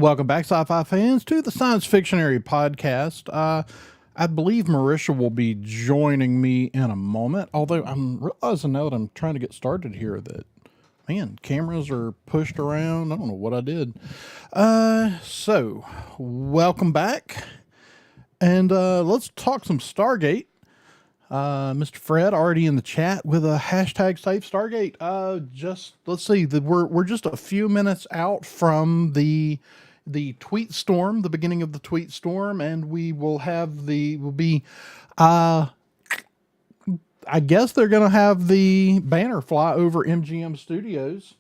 Welcome back, sci-fi fans, to the Science Fictionary podcast. I believe Marisha will be joining me in a moment, although I'm realizing now that I'm trying to get started here that, man, cameras are pushed around. I don't know what I did. So, welcome back, and let's talk some Stargate. Mr. Fred already in the chat with a hashtag Save Stargate. Just let's see, we're just a few minutes out from the tweet storm, the beginning of the tweet storm, and we'll be I guess they're gonna have the banner fly over MGM Studios.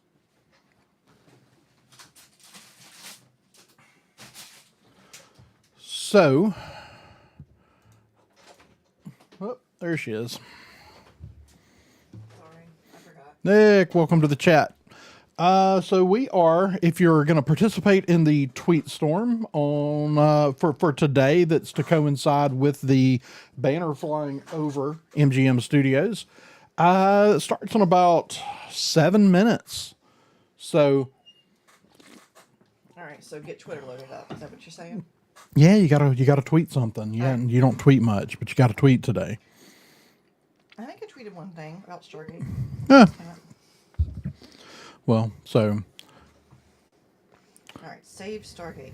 So, oh, there she is. Sorry, I forgot. Nick, welcome to the chat. So we are, if you're going to participate in the tweet storm on for today, that's to coincide with the banner flying over MGM Studios. It starts in about 7 minutes. So, All right, so get Twitter loaded up. Is that what you're saying? yeah, you gotta tweet something. Yeah, you don't tweet much, but you got to tweet today. I think I tweeted one thing about Stargate. Yeah. Well, so. All right, save Stargate.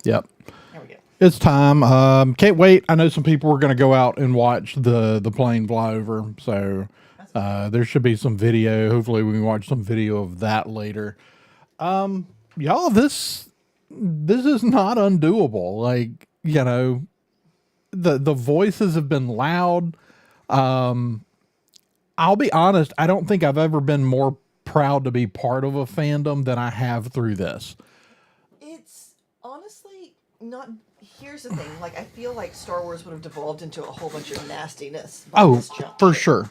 Yep. There we go. It's time. Can't wait. I know some people are going to go out and watch the plane fly over. So there should be some video. Hopefully we can watch some video of that later. Y'all, this is not undoable. Like, you know, the voices have been loud. I'll be honest. I don't think I've ever been more proud to be part of a fandom than I have through this. It's honestly not. Here's the thing. Like, I feel like Star Wars would have devolved into a whole bunch of nastiness. Oh, for sure.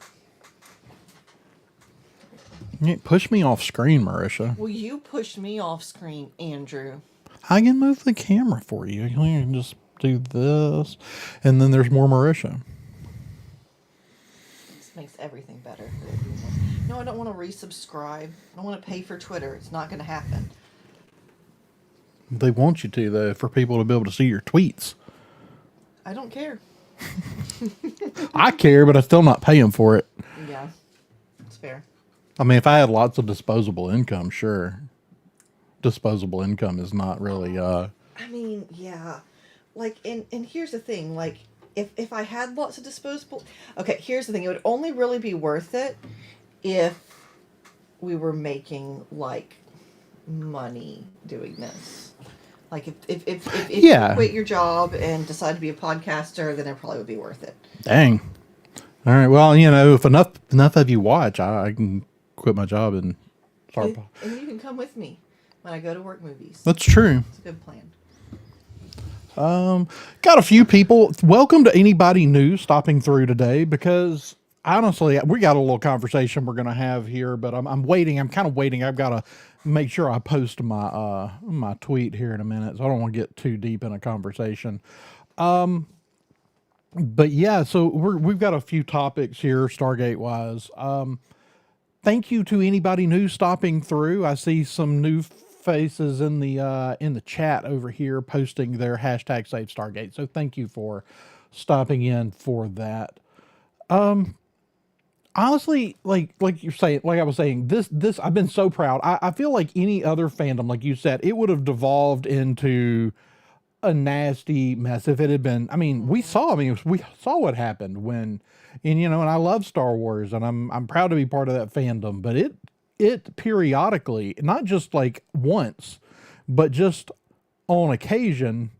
You push me off screen, Marisha. Well, you pushed me off screen, Andrew. I can move the camera for you. You can just do this, and then there's more Marisha. This makes everything better. No, I don't want to resubscribe. I don't want to pay for Twitter. It's not going to happen. They want you to, though, for people to be able to see your tweets. I don't care. I care, but I'm still not paying for it. Yeah, it's fair. I mean, if I had lots of disposable income, sure. Disposable income is not really... I mean, yeah. Like, and here's the thing. Like, if I had lots of disposable... Okay, here's the thing. It would only really be worth it if we were making, like, money doing this. Like, if you quit your job and decide to be a podcaster, then it probably would be worth it. Dang. All right, well, you know, if enough of you watch, I can quit my job and start... And you can come with me when I go to work movies. That's true. It's a good plan. Got a few people. Welcome to anybody new stopping through today, because honestly, we got a little conversation we're going to have here, but I'm waiting. I'm kind of waiting. I've got to make sure I post my my tweet here in a minute, so I don't want to get too deep in a conversation. But yeah, so we've got a few topics here, Stargate wise. Thank you to anybody new stopping through. I see some new faces in the chat over here posting their hashtag Save Stargate. So thank you for stopping in for that. Honestly, like you're saying, like I was saying, this I've been so proud. I feel like any other fandom, like you said, it would have devolved into a nasty mess if it had been. I mean, we saw what happened when, and you know, and I love Star Wars, and I'm proud to be part of that fandom. But it periodically, not just like once, but just on occasion,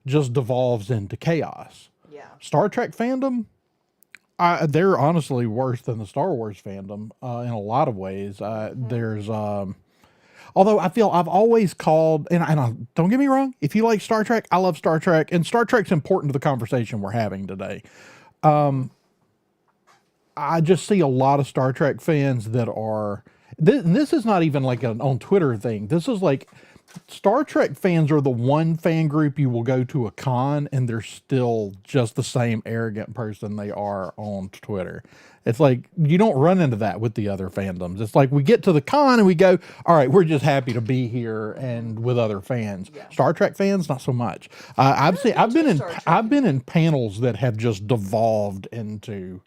just devolves into chaos. Yeah. Star Trek fandom, they're honestly worse than the Star Wars fandom in a lot of ways. There's, although I feel I've always called, and don't get me wrong, if you like Star Trek, I love Star Trek, and Star Trek's important to the conversation we're having today. I just see a lot of Star Trek fans that are, this is not even like an on Twitter thing. This is like, Star Trek fans are the one fan group you will go to a con and they're still just the same arrogant person they are on Twitter. It's like you don't run into that with the other fandoms. It's like we get to the con and we go, all right, we're just happy to be here and with other fans. Yeah. Star Trek fans, not so much. I've been in panels that have just devolved into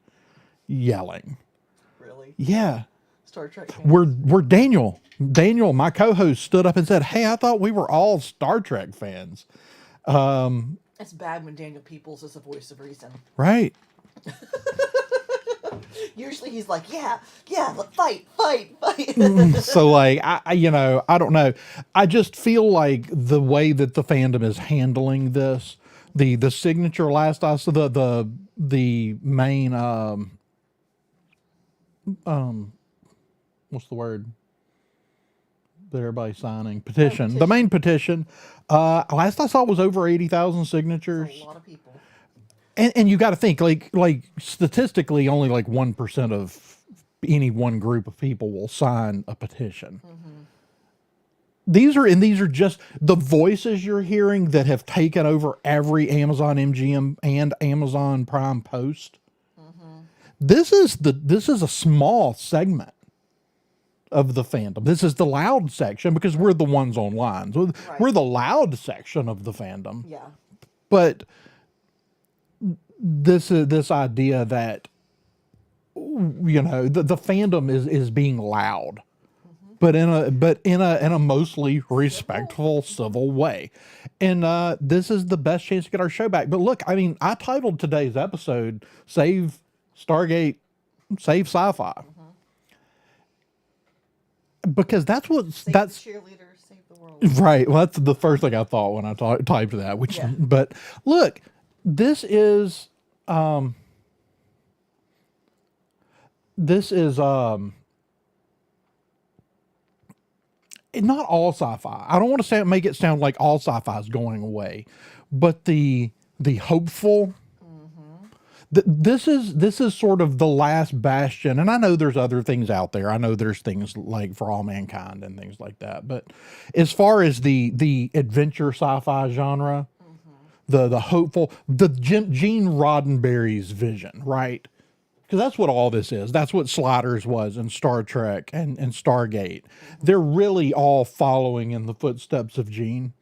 yelling. Really? Yeah. Star Trek fans? Where Daniel, my co-host, stood up and said, "Hey, I thought we were all Star Trek fans." It's bad when Daniel Peoples is the voice of reason. Right. Usually he's like, yeah, fight. So like, I don't know. I just feel like the way that the fandom is handling this, the signature last I saw, the main what's the word that everybody's signing? Petition. The main petition. Last I saw was over 80,000 signatures. That's a lot of people. And you got to think like statistically, only like 1% of any one group of people will sign a petition. These are just the voices you're hearing that have taken over every Amazon MGM and Amazon Prime post. This is a small segment of the fandom. This is the loud section because we're the ones online. So we're the loud section of the fandom. Yeah. But this idea that the fandom is being loud, but in a mostly respectful, civil way, and this is the best chance to get our show back. But look, I mean, I titled today's episode "Save Stargate, Save Sci-Fi," because that's what Save that's the cheerleaders, save the world. right. Well, that's the first thing I thought when I typed that. Which, but look, this is not all sci-fi. I don't want to make it sound like all sci-fi is going away, but the hopeful. This is sort of the last bastion, and I know there's other things out there. I know there's things like For All Mankind and things like that. But as far as the adventure sci-fi genre, the hopeful, the Gene Roddenberry's vision, right? Because that's what all this is. That's what Sliders was and Star Trek and Stargate. They're really all following in the footsteps of Gene.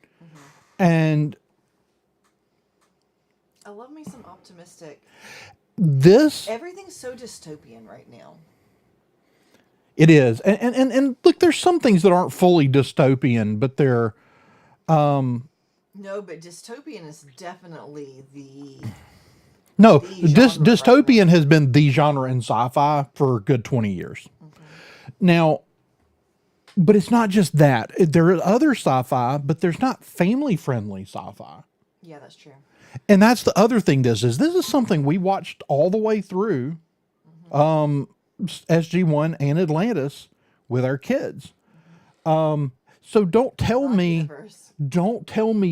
And I love me some optimistic. Everything's so dystopian right now. It is. And look, there's some things that aren't fully dystopian, but they're No, but dystopian is definitely dystopian right has been the genre in sci-fi for a good 20 years. Now, but it's not just that. There are other sci-fi, but there's not family-friendly sci-fi. Yeah, that's true. And that's the other thing this is something we watched all the way through SG-1 and Atlantis with our kids. So don't tell me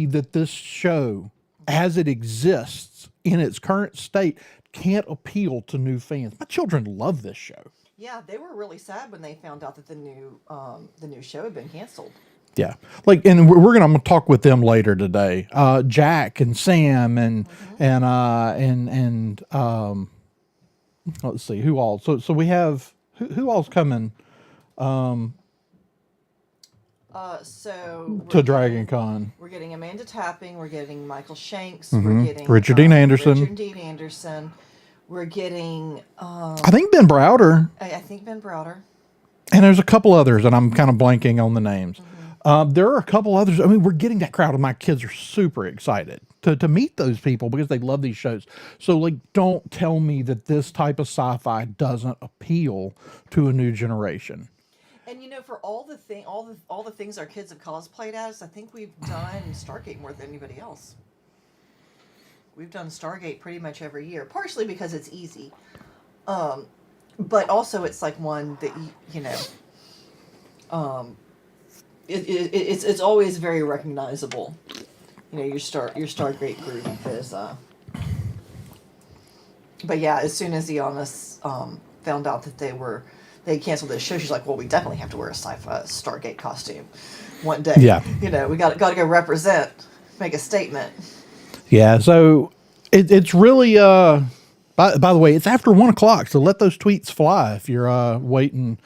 that this show, as it exists in its current state, can't appeal to new fans. My children love this show. Yeah, they were really sad when they found out that the new show had been canceled. Yeah, like, and I'm gonna talk with them later today. Jack and Sam and let's see who all. So we have who all's coming. To Dragon Con. We're getting Amanda Tapping. We're getting Michael Shanks. We're getting Richard Dean Anderson. We're getting. I think Ben Browder. I think Ben Browder. And there's a couple others, and I'm kind of blanking on the names. There are a couple others. I mean, we're getting that crowd, and my kids are super excited to meet those people because they love these shows. So, like, don't tell me that this type of sci-fi doesn't appeal to a new generation. And for all the things our kids have cosplayed as, I think we've done Stargate more than anybody else. We've done Stargate pretty much every year, partially because it's easy, but also it's like one that it's always very recognizable. Your Stargate group is. But yeah, as soon as Giannis found out that they were they canceled this show. She's like, well, we definitely have to wear a Sci-Fi Stargate costume one day. Yeah. We got to go represent, make a statement. Yeah. So it's really, by the way, it's after 1:00. So let those tweets fly if you're waiting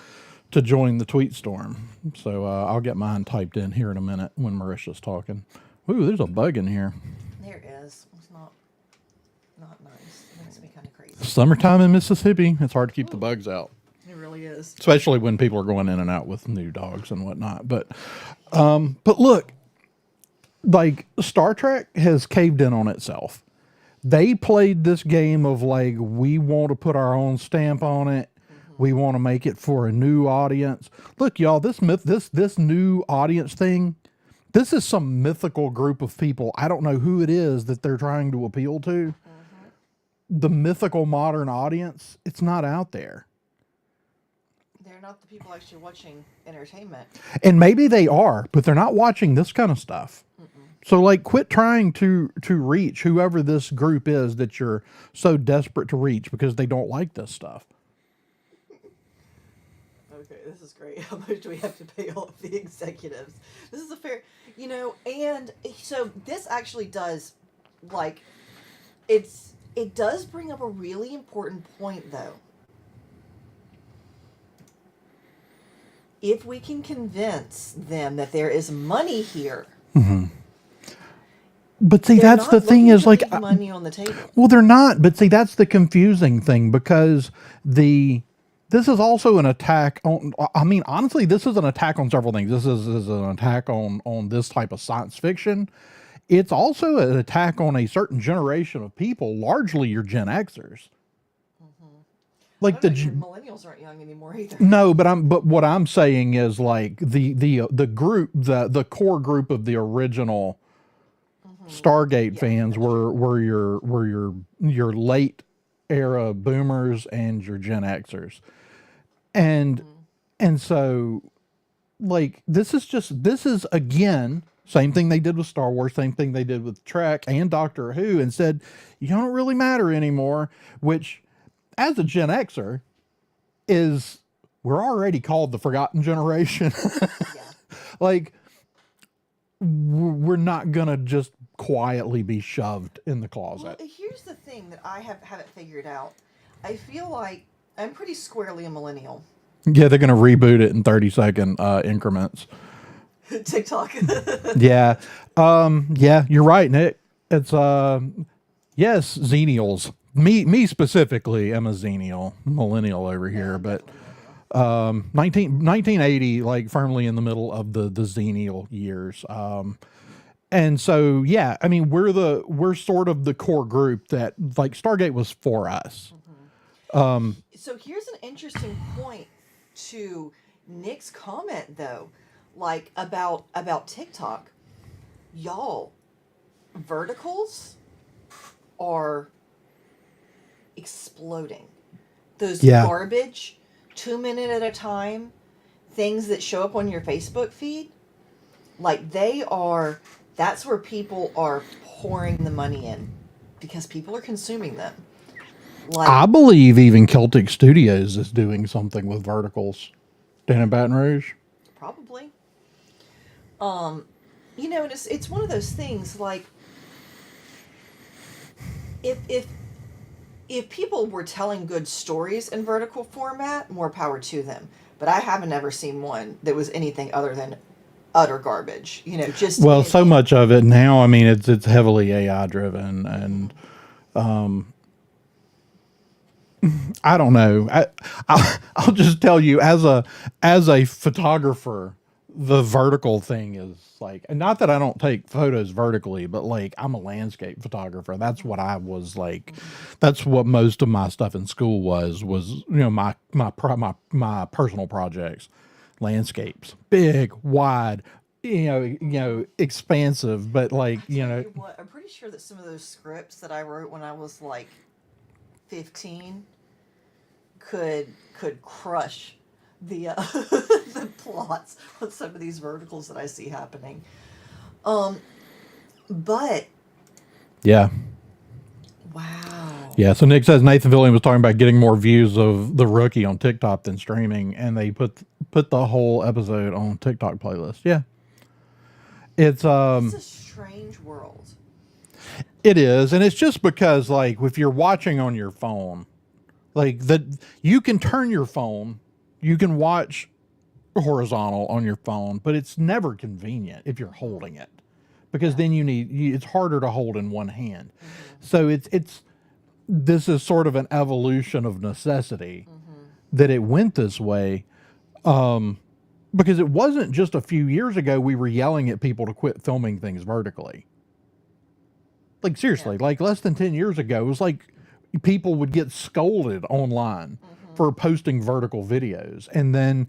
to join the tweet storm. So I'll get mine typed in here in a minute when Marisha's talking. Ooh, there's a bug in here. There is. It's not nice. It makes me kind of crazy. Summertime in Mississippi, it's hard to keep the bugs out. It really is. Especially when people are going in and out with new dogs and whatnot. But look, like Star Trek has caved in on itself. They played this game of like, we want to put our own stamp on it. We want to make it for a new audience. Look, y'all, this new audience thing, this is some mythical group of people. I don't know who it is that they're trying to appeal to. The mythical modern audience, it's not out there. They're not the people actually watching entertainment. And maybe they are, but they're not watching this kind of stuff. So like, quit trying to reach whoever this group is that you're so desperate to reach because they don't like this stuff. Okay, this is great. How much do we have to pay all of the executives? This is a fair, and so this actually does, like, it does bring up a really important point, though. If we can convince them that there is money here. But see, that's the thing is like, money on the table. Well, they're not. But see, that's the confusing thing because this is also an attack on. I mean, honestly, this is an attack on several things. This is an attack on this type of science fiction. It's also an attack on a certain generation of people, largely your Gen Xers. Like your millennials aren't young anymore either. No, but what I'm saying is like the group, the core group of the original Stargate fans were your late era boomers and your Gen Xers. And so like this is again same thing they did with Star Wars, same thing they did with Trek and Doctor Who, and said you don't really matter anymore, which as a Gen Xer we're already called the forgotten generation. Like we're not gonna just quietly be shoved in the closet. Well, here's the thing that I haven't figured out. I feel like I'm pretty squarely a millennial. Yeah, they're gonna reboot it in 30-second increments. TikTok. Yeah. Yeah, you're right, Nick. It's yes, Xenials. Me specifically am a Xenial, millennial over here, but 1980, like firmly in the middle of the Xenial years. And so, yeah, I mean, we're sort of the core group that like Stargate was for us. So here's an interesting point to Nick's comment though, like about TikTok. Y'all, verticals are exploding. Those garbage 2 minute at a time things that show up on your Facebook feed, like that's where people are pouring the money in because people are consuming them. Like, I believe even Celtic Studios is doing something with verticals down in Baton Rouge. Probably. And it's one of those things like if people were telling good stories in vertical format, more power to them. But I haven't ever seen one that was anything other than utter garbage. So much of it now. I mean, it's heavily AI driven, and I don't know. I'll just tell you as a photographer, the vertical thing is like, and not that I don't take photos vertically, but like I'm a landscape photographer. That's what I was like. That's what most of my stuff in school was my personal projects, landscapes, big, wide, expansive, but like, what, I'm pretty sure that some of those scripts that I wrote when I was like 15 could crush the the plots on some of these verticals that I see happening. But yeah. Wow. Yeah, so Nick says Nathan Fillion was talking about getting more views of The Rookie on TikTok than streaming, and they put the whole episode on TikTok playlist. Yeah. It's It's a strange world. it is, and it's just because like if you're watching on your phone, like that you can turn your phone, you can watch horizontal on your phone, but it's never convenient if you're holding it. Because then it's harder to hold in one hand. So it's this is sort of an evolution of necessity that it went this way. Because it wasn't just a few years ago we were yelling at people to quit filming things vertically. Like seriously, like less than 10 years ago, it was like people would get scolded online for posting vertical videos. And then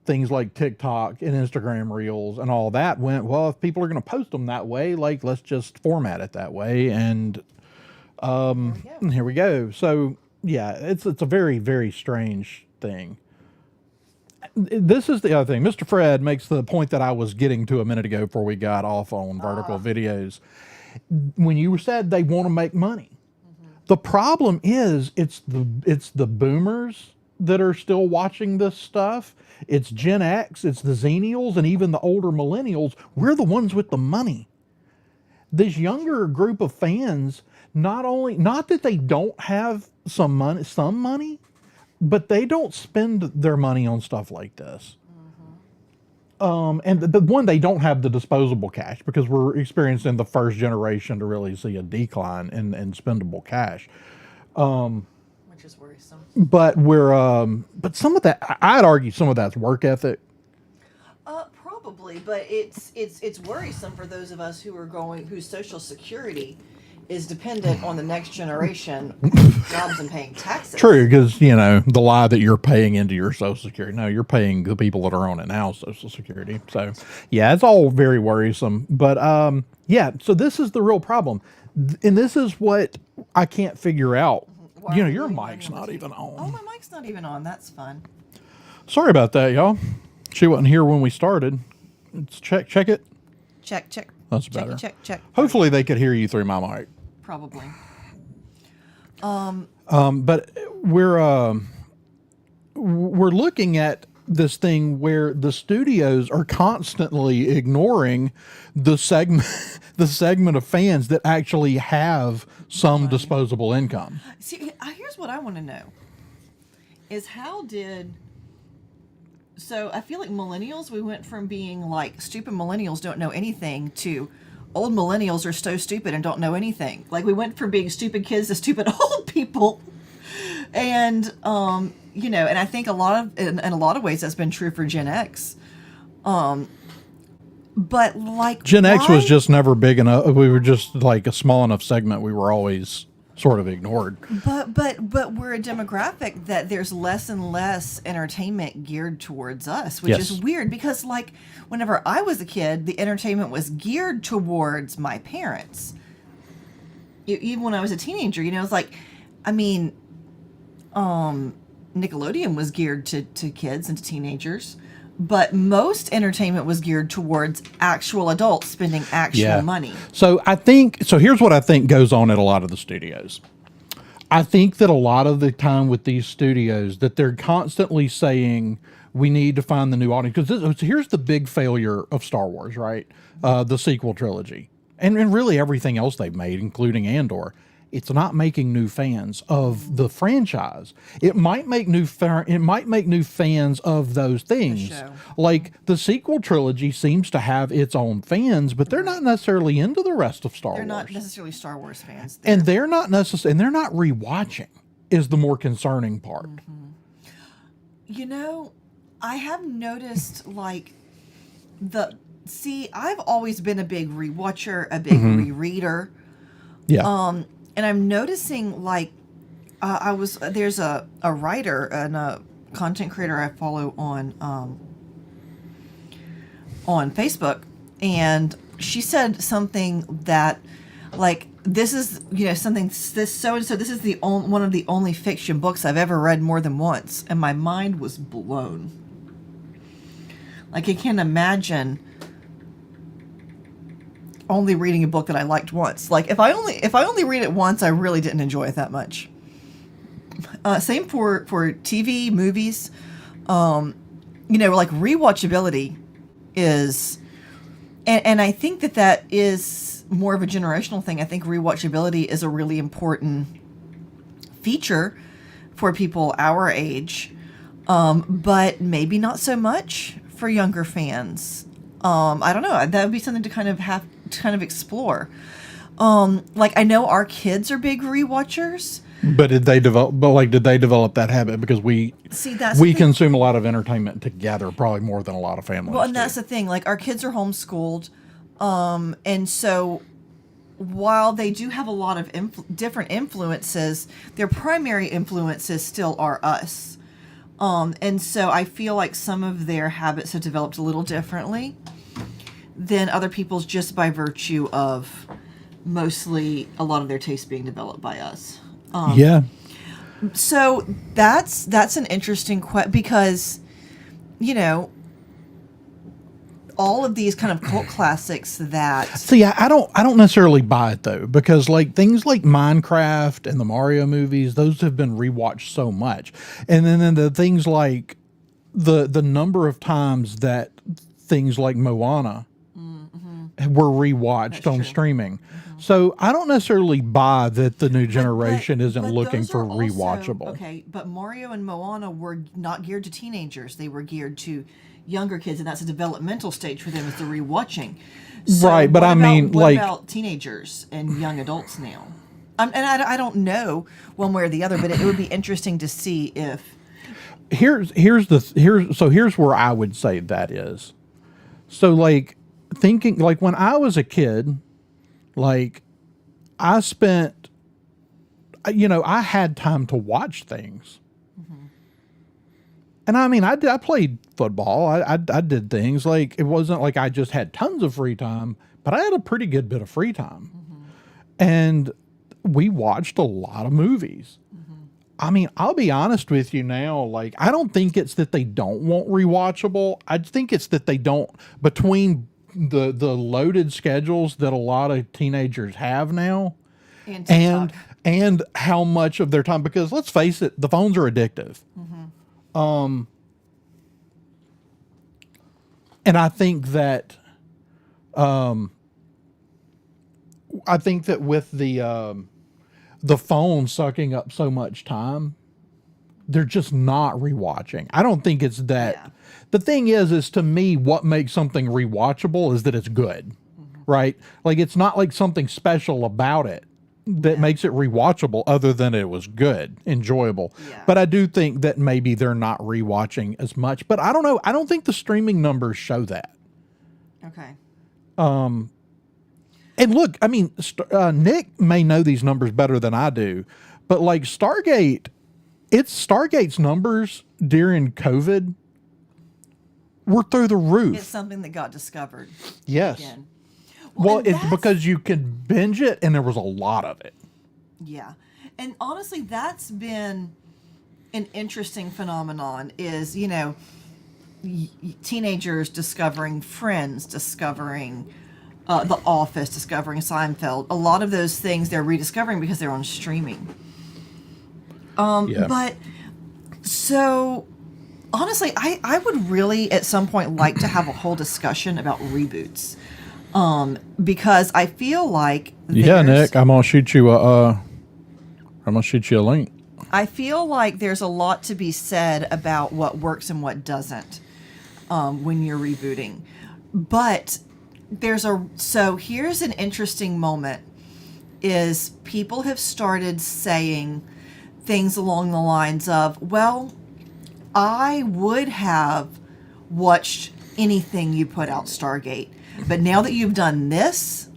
things like TikTok and Instagram Reels and all that went, well, if people are going to post them that way, like let's just format it that way. And here we go. So yeah, it's a very, very strange thing. This is the other thing. Mr. Fred makes the point that I was getting to a minute ago before we got off on vertical videos. When you said they want to make money, the problem is it's the boomers that are still watching this stuff. It's Gen X, it's the Xennials, and even the older millennials. We're the ones with the money. This younger group of fans, not that they don't have some money, but they don't spend their money on stuff like this. And the one, they don't have the disposable cash because we're experiencing the first generation to really see a decline in spendable cash. Which is worrisome. But but some of that, I'd argue some of that's work ethic. Probably, but it's worrisome for those of us whose Social Security is dependent on the next generation jobs and paying taxes. True, because the lie that you're paying into your Social Security. No, you're paying the people that are on it now Social Security. So yeah, it's all very worrisome. But yeah, so this is the real problem, and this is what I can't figure out. Your mic's not even on. Oh, my mic's not even on. That's fun. Sorry about that, y'all. She wasn't here when we started. Let's check it. Check. That's better. Check. Hopefully they could hear you through my mic. Probably. But we're looking at this thing where the studios are constantly ignoring the segment of fans that actually have some disposable income. See, here's what I want to know: is so I feel like millennials, we went from being like stupid millennials don't know anything to old millennials are so stupid and don't know anything. Like we went from being stupid kids to stupid old people. And, and I think in a lot of ways that's been true for Gen X. But like Gen X was just never big enough. We were just like a small enough segment. We were always sort of ignored. But we're a demographic that there's less and less entertainment geared towards us, which is weird because like whenever I was a kid, the entertainment was geared towards my parents. Even when I was a teenager, it's like, Nickelodeon was geared to kids and to teenagers, but most entertainment was geared towards actual adults spending actual money. So here's what I think goes on at a lot of the studios. I think that a lot of the time with these studios that they're constantly saying we need to find the new audience, because here's the big failure of Star Wars, right? The sequel trilogy and really everything else they've made, including Andor. It's not making new fans of the franchise. It might make new fans of those things. Like the sequel trilogy seems to have its own fans, but they're not necessarily into the rest of Star Wars. They're not necessarily Star Wars fans. And they're not rewatching is the more concerning part. I have noticed like I've always been a big rewatcher, a big rereader. Yeah. And I'm noticing like there's a writer and a content creator I follow on Facebook, and she said something that like this is something this so and so this is one of the only fiction books I've ever read more than once, and my mind was blown. Like I can't imagine only reading a book that I liked once. Like if I only read it once, I really didn't enjoy it that much. Same for TV, movies. Like rewatchability is, and I think that is more of a generational thing. I think rewatchability is a really important feature for people our age, but maybe not so much for younger fans. I don't know. That would be something to kind of explore. Like I know our kids are big rewatchers. But did they develop that habit? Because we consume a lot of entertainment together, probably more than a lot of families. Well, and that's the thing. Like our kids are homeschooled, and so while they do have a lot of different influences, their primary influences still are us. And so I feel like some of their habits have developed a little differently than other people's, just by virtue of mostly a lot of their tastes being developed by us. Yeah. So that's an interesting question, because, all of these kind of cult classics that... See, I don't necessarily buy it though, because like things like Minecraft and the Mario movies, those have been rewatched so much. And then the things like the number of times that things like Moana were rewatched on streaming. So I don't necessarily buy that the new generation isn't looking for rewatchable. Okay, but Mario and Moana were not geared to teenagers. They were geared to younger kids, and that's a developmental stage for them, is the rewatching. So right, but what about teenagers and young adults now? And I don't know one way or the other, but it would be interesting to see if... Here's where I would say that is. So like thinking, like when I was a kid, like I spent, I had time to watch things. And I played football. I did things. Like it wasn't like I just had tons of free time, but I had a pretty good bit of free time. And we watched a lot of movies. I'll be honest with you now. Like, I don't think it's that they don't want rewatchable. I think it's that they don't, between the loaded schedules that a lot of teenagers have now, and how much of their time, because let's face it, the phones are addictive. And I think that with the phone sucking up so much time, they're just not rewatching. I don't think it's that. Yeah. The thing is to me, what makes something rewatchable is that it's good, right? Like it's not like something special about it that makes it rewatchable, other than it was good, enjoyable. Yeah. But I do think that maybe they're not rewatching as much. But I don't know. I don't think the streaming numbers show that. Okay. And look, Nick may know these numbers better than I do, but like Stargate's numbers during COVID were through the roof. It's something that got discovered. Yes. Again. Well, it's because you could binge it, and there was a lot of it. Yeah. And honestly, that's been an interesting phenomenon, is, teenagers discovering Friends, discovering The Office, discovering Seinfeld. A lot of those things they're rediscovering because they're on streaming. But so honestly, I would really at some point like to have a whole discussion about reboots. Because I feel like Nick, I'm gonna shoot you a link. I feel like there's a lot to be said about what works and what doesn't when you're rebooting. But so here's an interesting moment, is people have started saying things along the lines of, well, I would have watched anything you put out, Stargate, but now that you've done this,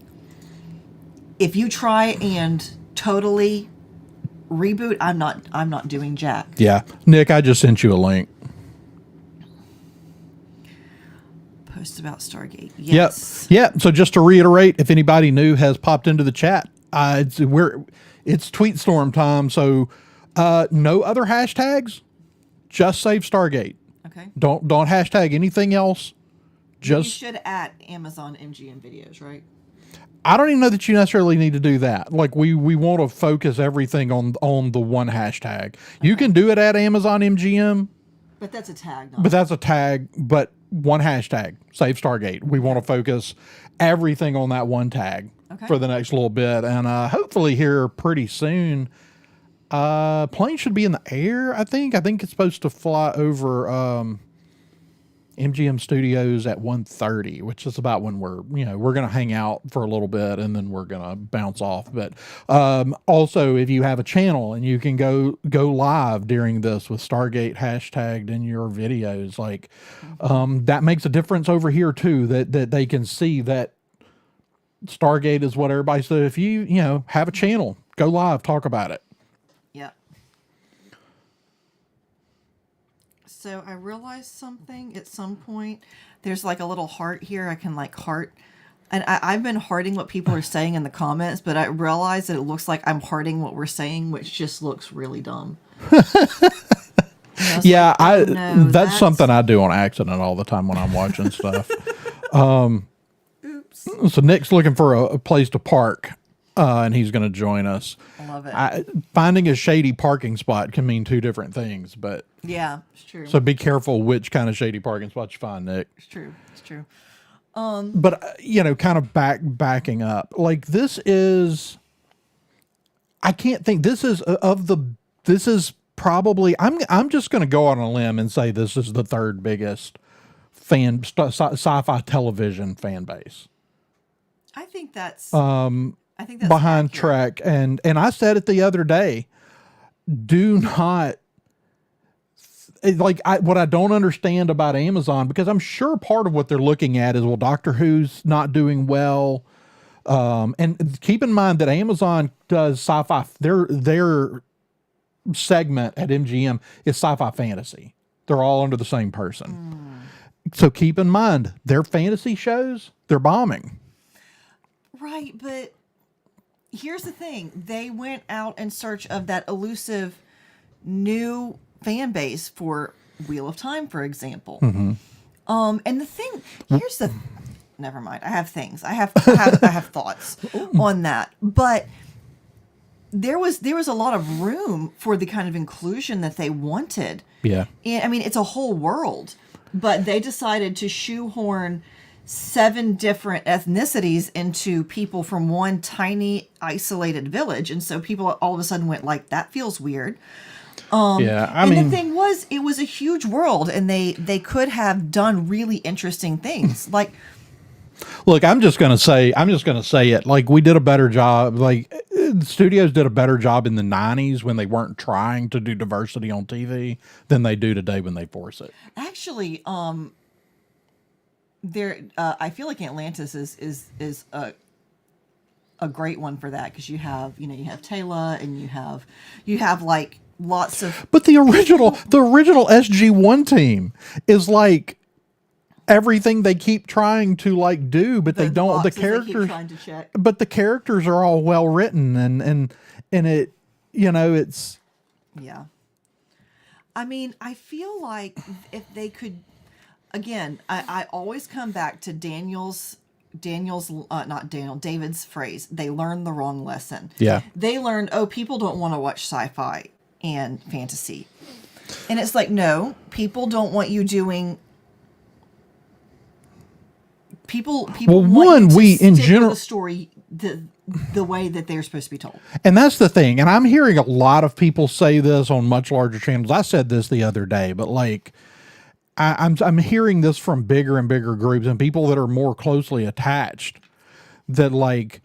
if you try and totally reboot, I'm not doing jack. Yeah. Nick, I just sent you a link. Post about Stargate. Yes. Yep. So just to reiterate, if anybody new has popped into the chat, it's tweet storm time. So no other hashtags, just Save Stargate. Okay. Don't hashtag anything else. You should at Amazon MGM videos, right? I don't even know that you necessarily need to do that. Like we want to focus everything on the one hashtag. You can do it at Amazon MGM, But that's a tag, but that's a tag, but one hashtag, Save Stargate. We want to focus everything on that one tag for the next little bit. And hopefully here pretty soon, plane should be in the air, I think. I think it's supposed to fly over MGM Studios at 1:30, which is about when we're going to hang out for a little bit and then we're going to bounce off. But also, if you have a channel and you can go live during this with Stargate hashtagged in your videos, like that makes a difference over here too, that they can see that Stargate is what everybody said. If you have a channel, go live, talk about it. Yeah. So I realized something at some point. There's like a little heart here. I can like heart. And I've been hearting what people are saying in the comments, but I realize that it looks like I'm hearting what we're saying, which just looks really dumb. Yeah, like, oh, no, that's something I do on accident all the time when I'm watching stuff. Oops. So Nick's looking for a place to park. And he's going to join us. I love it. Finding a shady parking spot can mean two different things, but yeah, it's true. So be careful which kind of shady parking spot you find, Nick. It's true. It's true. But kind of backing up, like this is, I can't think. This is probably. I'm just going to go on a limb and say this is the third biggest sci-fi television fan base. I think that's behind accurate. Trek, and I said it the other day. Do not what I don't understand about Amazon, because I'm sure part of what they're looking at is, well, Doctor Who's not doing well, and keep in mind that Amazon does sci-fi. Their segment at MGM is sci-fi fantasy. They're all under the same person. So keep in mind their fantasy shows, they're bombing. Right, but here's the thing. They went out in search of that elusive new fan base for Wheel of Time, for example. Mm-hmm. And the thing, never mind. I have things. I have thoughts on that. But there was a lot of room for the kind of inclusion that they wanted. Yeah. And I mean, it's a whole world, but they decided to shoehorn 7 different ethnicities into people from one tiny isolated village. And so people all of a sudden went like, that feels weird. I mean, the thing was, it was a huge world, and they could have done really interesting things. Like, look, I'm just going to say it. Like, we did a better job. Like, studios did a better job in the 90s when they weren't trying to do diversity on TV than they do today when they force it. Actually, I feel like Atlantis is a great one for that, because you have Taylor, and you have like lots of. But the original SG-1 team is like everything they keep trying to like do, but they don't. The characters, they keep trying to check. But the characters are all well written, and it, it's. Yeah. I mean, I feel like if they could, again, I always come back to David's phrase. They learned the wrong lesson. Yeah. They learned, people don't want to watch sci-fi and fantasy. And it's like, no, people don't want you doing. People want you to stick with the story the way that they're supposed to be told. And that's the thing. And I'm hearing a lot of people say this on much larger channels. I said this the other day, but like I'm hearing this from bigger and bigger groups and people that are more closely attached, that like,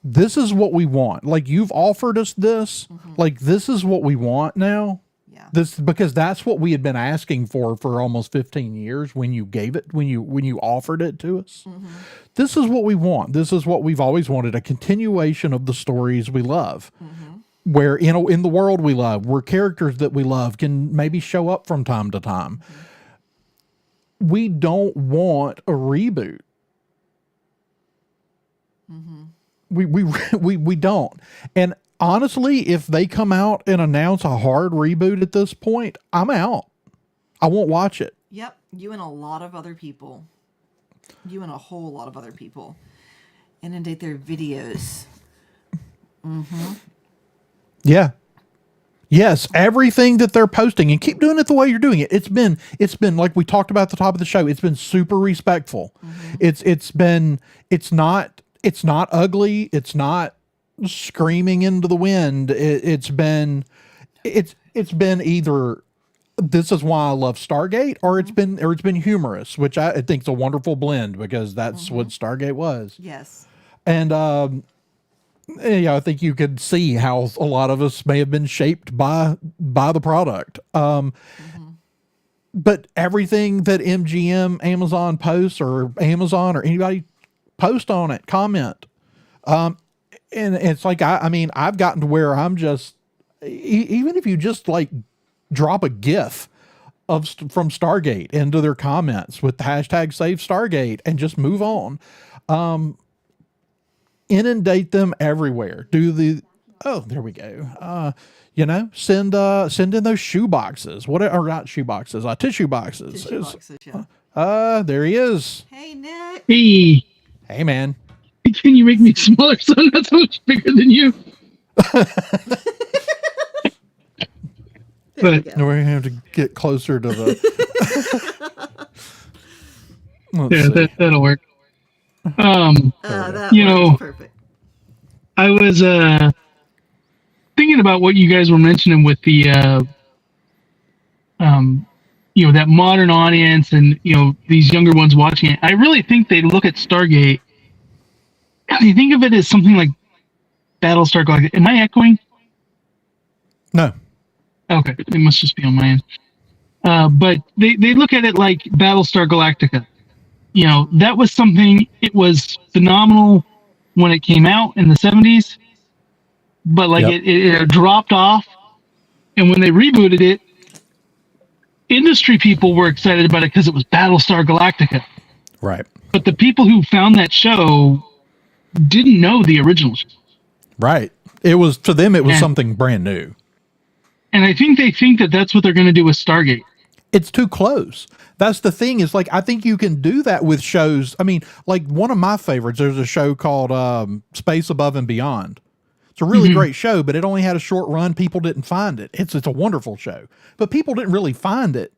this is what we want. Like, you've offered us this, like, this is what we want now. Yeah. Because that's what we had been asking for almost 15 years when you gave it, when you offered it to us. Mm-hmm. This is what we want. This is what we've always wanted, a continuation of the stories we love. Mm-hmm. Where, in the world we love, where characters that we love can maybe show up from time to time. Mm-hmm. We don't want a reboot. Mm-hmm. We don't. And honestly, if they come out and announce a hard reboot at this point, I'm out. I won't watch it. Yep. You and a lot of other people. You and a whole lot of other people. Inundate their videos. Yeah. Yes, everything that they're posting, and keep doing it the way you're doing it. It's been like we talked about at the top of the show. It's been super respectful. It's not ugly. It's not screaming into the wind. It's been either this is why I love Stargate, or it's been humorous, which I think is a wonderful blend, because that's what Stargate was. Yes. And yeah, I think you could see how a lot of us may have been shaped by the product. But everything that MGM, Amazon posts, or Amazon or anybody post on it, comment. And it's like, I mean, I've gotten to where I'm just, even if you just like drop a GIF from Stargate into their comments with the hashtag Save Stargate and just move on. Inundate them everywhere. There we go. Send in those shoe boxes. Or not shoe boxes, tissue boxes. Tissue boxes, yeah. There he is. Hey, Nick. Hey, man. Can you make me smaller so I'm not so much bigger than you? But we're going to have to get closer to the... that'll work. That was perfect. I was thinking about what you guys were mentioning with the that modern audience and these younger ones watching it. I really think they look at Stargate and they think of it as something like Battlestar Galactica. Am I echoing? No. Okay, it must just be on my end. But they look at it like Battlestar Galactica. That was something, it was phenomenal when it came out in the 70s, but it dropped off. And when they rebooted it, industry people were excited about it because it was Battlestar Galactica. Right. But the people who found that show didn't know the original show. Right. It was, to them, it was something brand new. And I think they think that that's what they're going to do with Stargate. It's too close. That's the thing, is like, I think you can do that with shows. I mean, like one of my favorites, there's a show called Space Above and Beyond. It's a really great show, but it only had a short run. People didn't find it. It's a wonderful show, but people didn't really find it.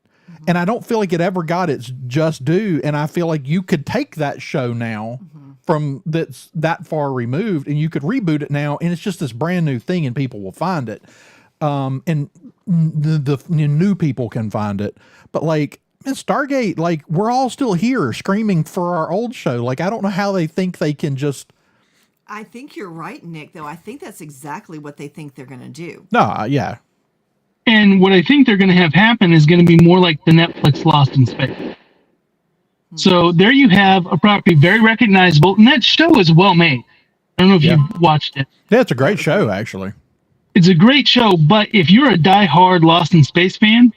And I don't feel like it ever got its just due. And I feel like you could take that show now from that's that far removed, and you could reboot it now, and it's just this brand new thing, and people will find it. And the new people can find it. But like, in Stargate, like, we're all still here screaming for our old show. Like, I don't know how they think they can just... I think you're right, Nick, though. I think that's exactly what they think they're going to do. No, yeah. And what I think they're going to have happen is going to be more like the Netflix Lost in Space. So there you have a property very recognizable, and that show is well made. I don't know if you've watched it. Yeah, it's a great show, actually. It's a great show, but if you're a diehard Lost in Space fan,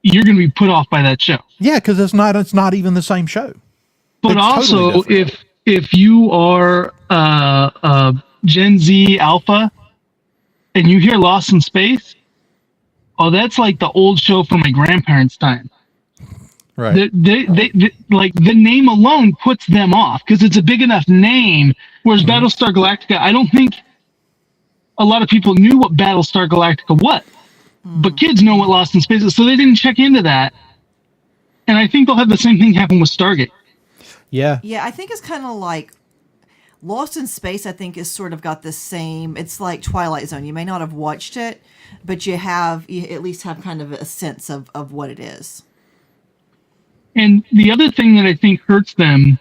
you're going to be put off by that show. Yeah, because it's not even the same show. But it's also, totally if you are Gen Z Alpha and you hear Lost in Space, oh, that's like the old show from my grandparents' time. Right. They like the name alone puts them off because it's a big enough name. Whereas Battlestar Galactica, I don't think a lot of people knew what Battlestar Galactica was, but kids know what Lost in Space is, so they didn't check into that. And I think they'll have the same thing happen with Stargate. Yeah. Yeah, I think it's kind of like Lost in Space. I think is sort of got the same. It's like Twilight Zone. You may not have watched it, but you at least have kind of a sense of what it is. And the other thing that I think hurts them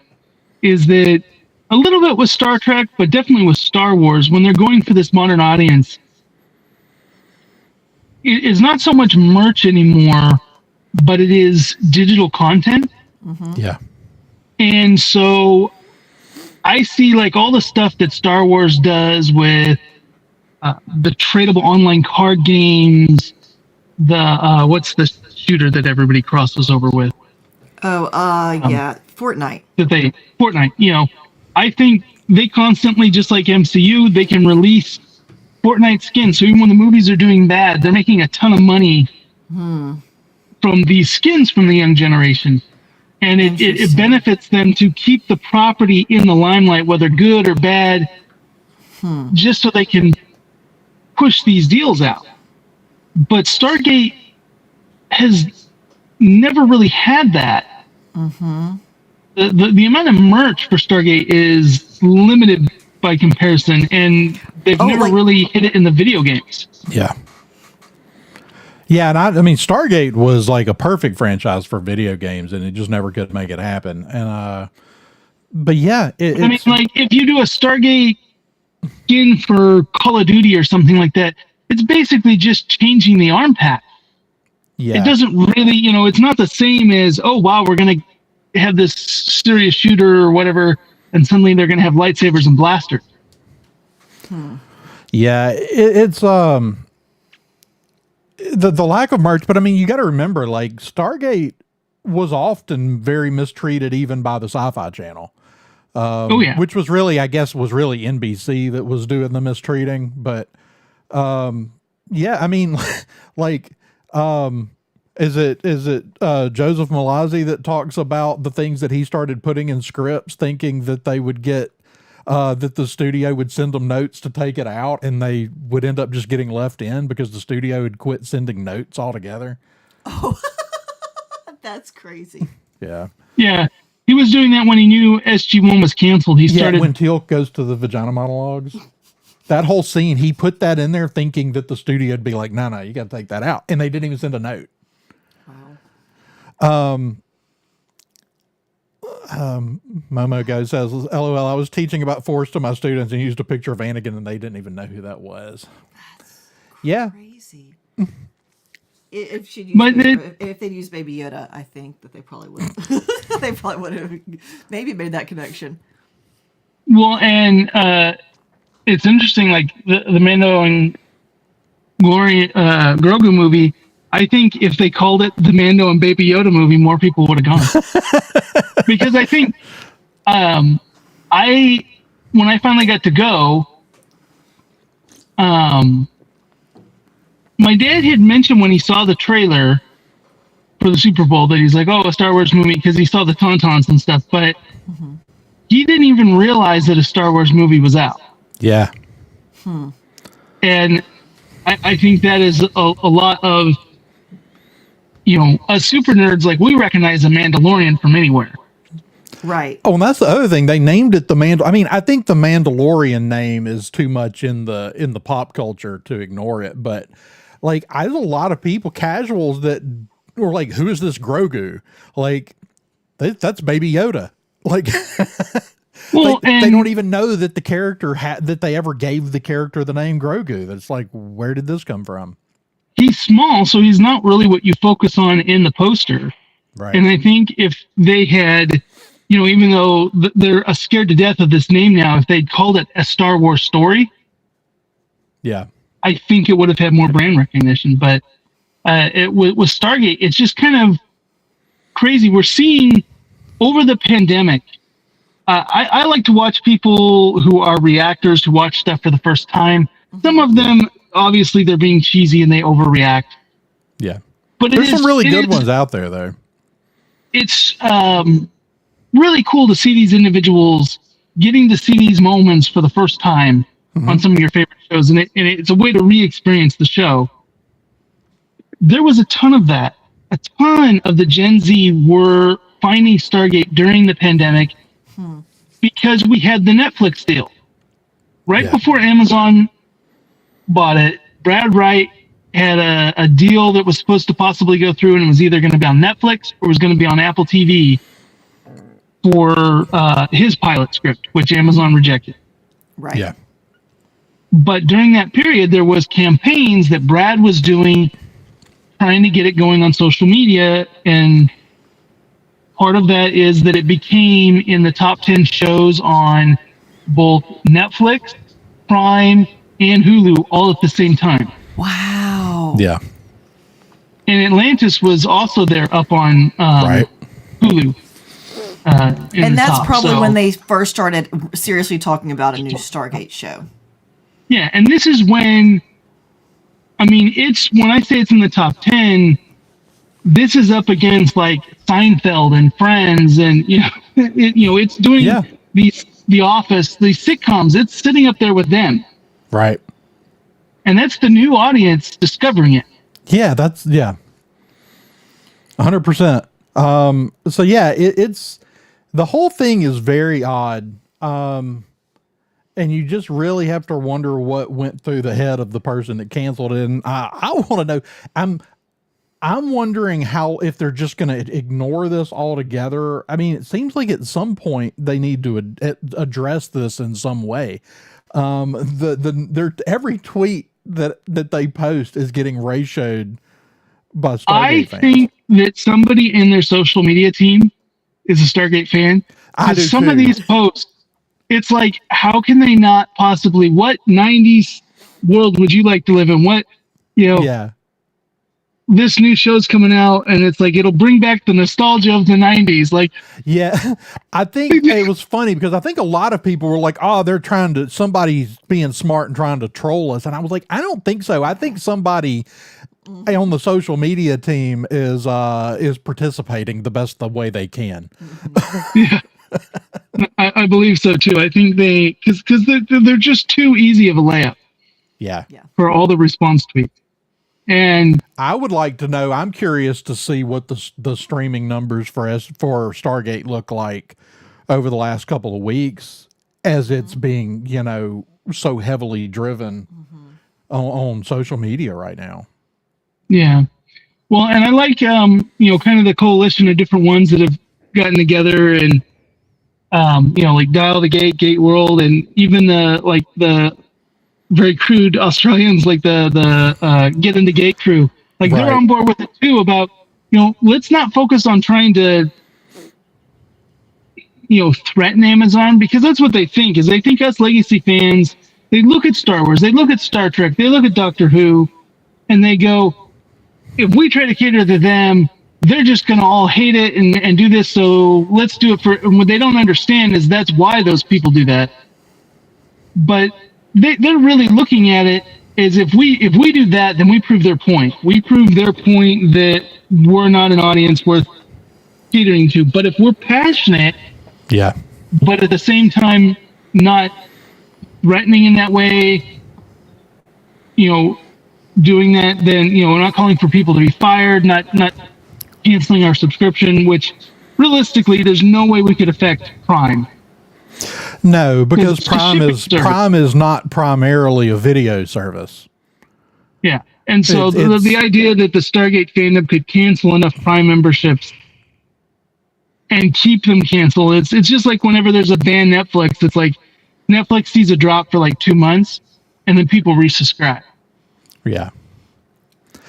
is that a little bit with Star Trek, but definitely with Star Wars, when they're going for this modern audience, it is not so much merch anymore, but it is digital content. Yeah. And so I see like all the stuff that Star Wars does with the tradable online card games, the what's the shooter that everybody crosses over with? Yeah, Fortnite. Fortnite, I think they constantly, just like MCU, they can release Fortnite skins. So even when the movies are doing bad, they're making a ton of money from these skins from the young generation. And it benefits them to keep the property in the limelight, whether good or bad, just so they can push these deals out. But Stargate has never really had that. Mm-hmm. The amount of merch for Stargate is limited by comparison, and they've never really hit it in the video games. Yeah. Yeah, and I mean, Stargate was like a perfect franchise for video games, and it just never could make it happen. And but yeah, I mean, like if you do a Stargate skin for Call of Duty or something like that, it's basically just changing the arm pack. Yeah, it doesn't really, it's not the same as, oh wow, we're gonna have this serious shooter or whatever, and suddenly they're gonna have lightsabers and blasters. Yeah, it's the lack of merch, but I mean, you got to remember, like Stargate was often very mistreated, even by the Sci-Fi Channel. Which was really, I guess, was really NBC that was doing the mistreating. But yeah, I mean, like, is it Joseph Malazzi that talks about the things that he started putting in scripts, thinking that they would get that the studio would send them notes to take it out, and they would end up just getting left in because the studio had quit sending notes altogether. Oh, that's crazy. Yeah. Yeah. He was doing that when he knew SG-1 was canceled. He started when Teal'c goes to the vagina monologues. That whole scene, he put that in there thinking that the studio would be like, no, you got to take that out. And they didn't even send a note. Wow. Momo Go says, LOL, I was teaching about Force to my students and used a picture of Anakin and they didn't even know who that was. That's crazy. If they'd used Baby Yoda, I think that they probably would have. They probably would have maybe made that connection. Well, and it's interesting, like the Mando and Grogu movie. I think if they called it the Mando and Baby Yoda movie, more people would have gone. Because I think when I finally got to go, my dad had mentioned when he saw the trailer for the Super Bowl that he's like, oh, a Star Wars movie, because he saw the Tauntauns and stuff, but he didn't even realize that a Star Wars movie was out. Yeah. And I think that is a lot of, us super nerds, like we recognize a Mandalorian from anywhere. Right. Oh, and that's the other thing. They named it I mean, I think the Mandalorian name is too much in the pop culture to ignore it, but like there's a lot of people, casuals, that were like, who is this Grogu? Like that's Baby Yoda. Like well, they don't even know that the character that they ever gave the character the name Grogu. That's like, where did this come from? He's small, so he's not really what you focus on in the poster. Right. And I think if they had, even though they're scared to death of this name now, if they'd called it a Star Wars story, yeah, I think it would have had more brand recognition. But with Stargate, it's just kind of crazy. We're seeing over the pandemic. I like to watch people who are reactors, who watch stuff for the first time. Some of them, obviously, they're being cheesy and they overreact. Yeah. But there's some really good ones out there, though. It's really cool to see these individuals getting to see these moments for the first time on some of your favorite shows. And it's a way to re-experience the show. There was a ton of that. A ton of the Gen Z were finding Stargate during the pandemic because we had the Netflix deal. Right before Amazon bought it, Brad Wright had a deal that was supposed to possibly go through, and it was either going to be on Netflix or it was going to be on Apple TV for his pilot script, which Amazon rejected. Right. Yeah. But during that period, there was campaigns that Brad was doing, trying to get it going on social media, and part of that is that it became in the top 10 shows on both Netflix, Prime, and Hulu all at the same time. Wow. Yeah. And Atlantis was also there up on Hulu. And that's probably when they first started seriously talking about a new Stargate show. Yeah, and this is when, I mean, when I say it's in the top 10, this is up against like Seinfeld and Friends, and it's doing Yeah. The Office, these sitcoms. It's sitting up there with them, Right. and that's the new audience discovering it. Yeah, that's 100%. So yeah, it's the whole thing is very odd. And you just really have to wonder what went through the head of the person that canceled it. And I want to know, I'm wondering how, if they're just going to ignore this altogether. I mean, it seems like at some point they need to address this in some way. Their every tweet that they post is getting ratioed by Stargate I fans. think that somebody in their social media team is a Stargate fan. I do Some too. of these posts, it's like, how can they not possibly? What 90s world would you like to live in? What, Yeah. this new show's coming out, and it's like, it'll bring back the nostalgia of the 90s. Like, Yeah, I think it was funny because I think a lot of people were like, "Oh, somebody's being smart and trying to troll us," and I was like, "I don't think so. I think somebody on the social media team is participating the way they can." yeah, I believe so too. I think because they're just too easy of a layup Yeah, for all the response tweets. And I would like to know. I'm curious to see what the streaming numbers for Stargate look like over the last couple of weeks, as it's being so heavily driven on social media right now. yeah, well, and I like kind of the coalition of different ones that have gotten together, and like Dial the Gate World, and even the very crude Australians like the Get in the Gate crew. Like, they're Right. on board with it too, about, let's not focus on trying to, threaten Amazon, because that's what they think. Is they think us legacy fans, they look at Star Wars, they look at Star Trek, they look at Doctor Who, and they go, if we try to cater to them, they're just going to all hate it and do this. So let's do it and what they don't understand is that's why those people do that. But they're really looking at it as, if we do that, then we prove their point. We prove their point that we're not an audience worth catering to. But if we're passionate, Yeah. but at the same time not threatening in that way, doing that, then we're not calling for people to be fired, not canceling our subscription, which realistically there's no way we could affect Prime. No, because It's a shipping service. Prime is not primarily a video service. Yeah. And so It's- the idea that the Stargate fandom could cancel enough Prime memberships and keep them canceled, it's just like whenever there's a ban Netflix, it's like Netflix sees a drop for like 2 months and then people resubscribe. Yeah.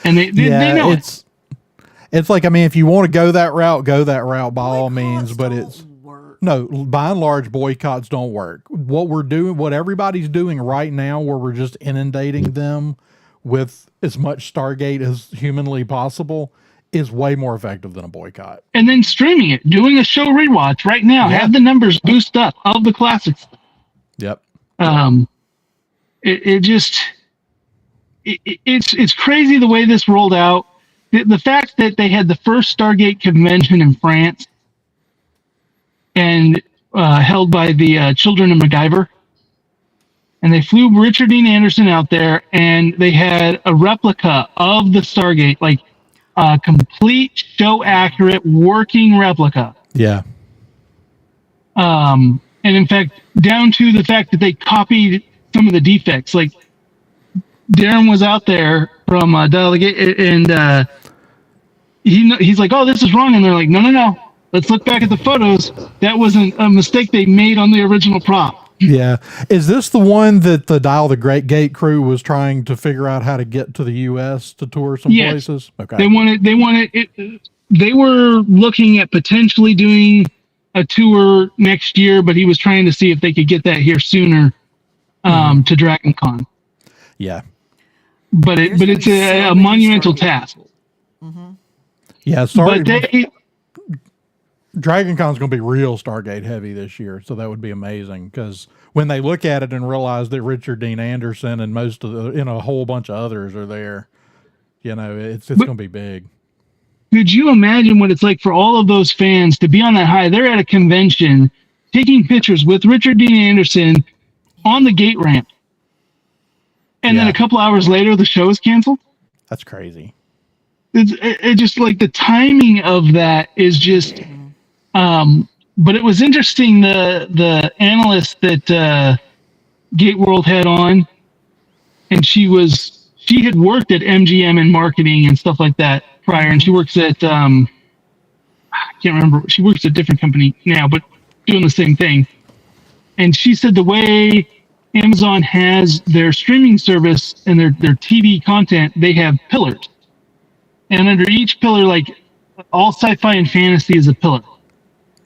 And they know it's like, I mean, if you want to go that route by all means, but Boycotts don't work. no, by and large, boycotts don't work. What everybody's doing right now, where we're just inundating them with as much Stargate as humanly possible, is way more effective than a boycott. and then streaming it, doing a show rewatch right now, Yeah. have the numbers boost up of the classics. Yep. It's crazy the way this rolled out. The fact that they had the first Stargate convention in France and held by the children of MacGyver, and they flew Richard Dean Anderson out there, and they had a replica of the Stargate, like a complete show accurate working replica. Yeah. And in fact, down to the fact that they copied some of the defects. Like, Darren was out there from Delegate, and he's like, "Oh, this is wrong," and they're like, "No. Let's look back at the photos. That wasn't a mistake they made on the original prop." Yeah. Is this the one that the Dial the Great Gate crew was trying to figure out how to get to the U.S. to tour some Yes. places? Okay. They wanted it. They were looking at potentially doing a tour next year, but he was trying to see if they could get that here sooner to Dragon Con. Yeah. But There's it's gonna be so a many monumental Stargate task. people. Yeah. Sorry. But Dragon Con's going to be real Stargate heavy this year, so that would be amazing, because when they look at it and realize that Richard Dean Anderson and most of a whole bunch of others are there, it's going to be big. Could you imagine what it's like for all of those fans to be on that high? They're at a convention taking pictures with Richard Dean Anderson on the gate ramp. And then Yeah. a couple hours later, the show is canceled. That's crazy. It just like the timing of that is just, but it was interesting. The analyst that Gate World had on, and she had worked at MGM in marketing and stuff like that prior, and she works at I can't remember. She works at a different company now, but doing the same thing. And she said the way Amazon has their streaming service and their TV content, they have pillars. And under each pillar, like all sci-fi and fantasy is a pillar.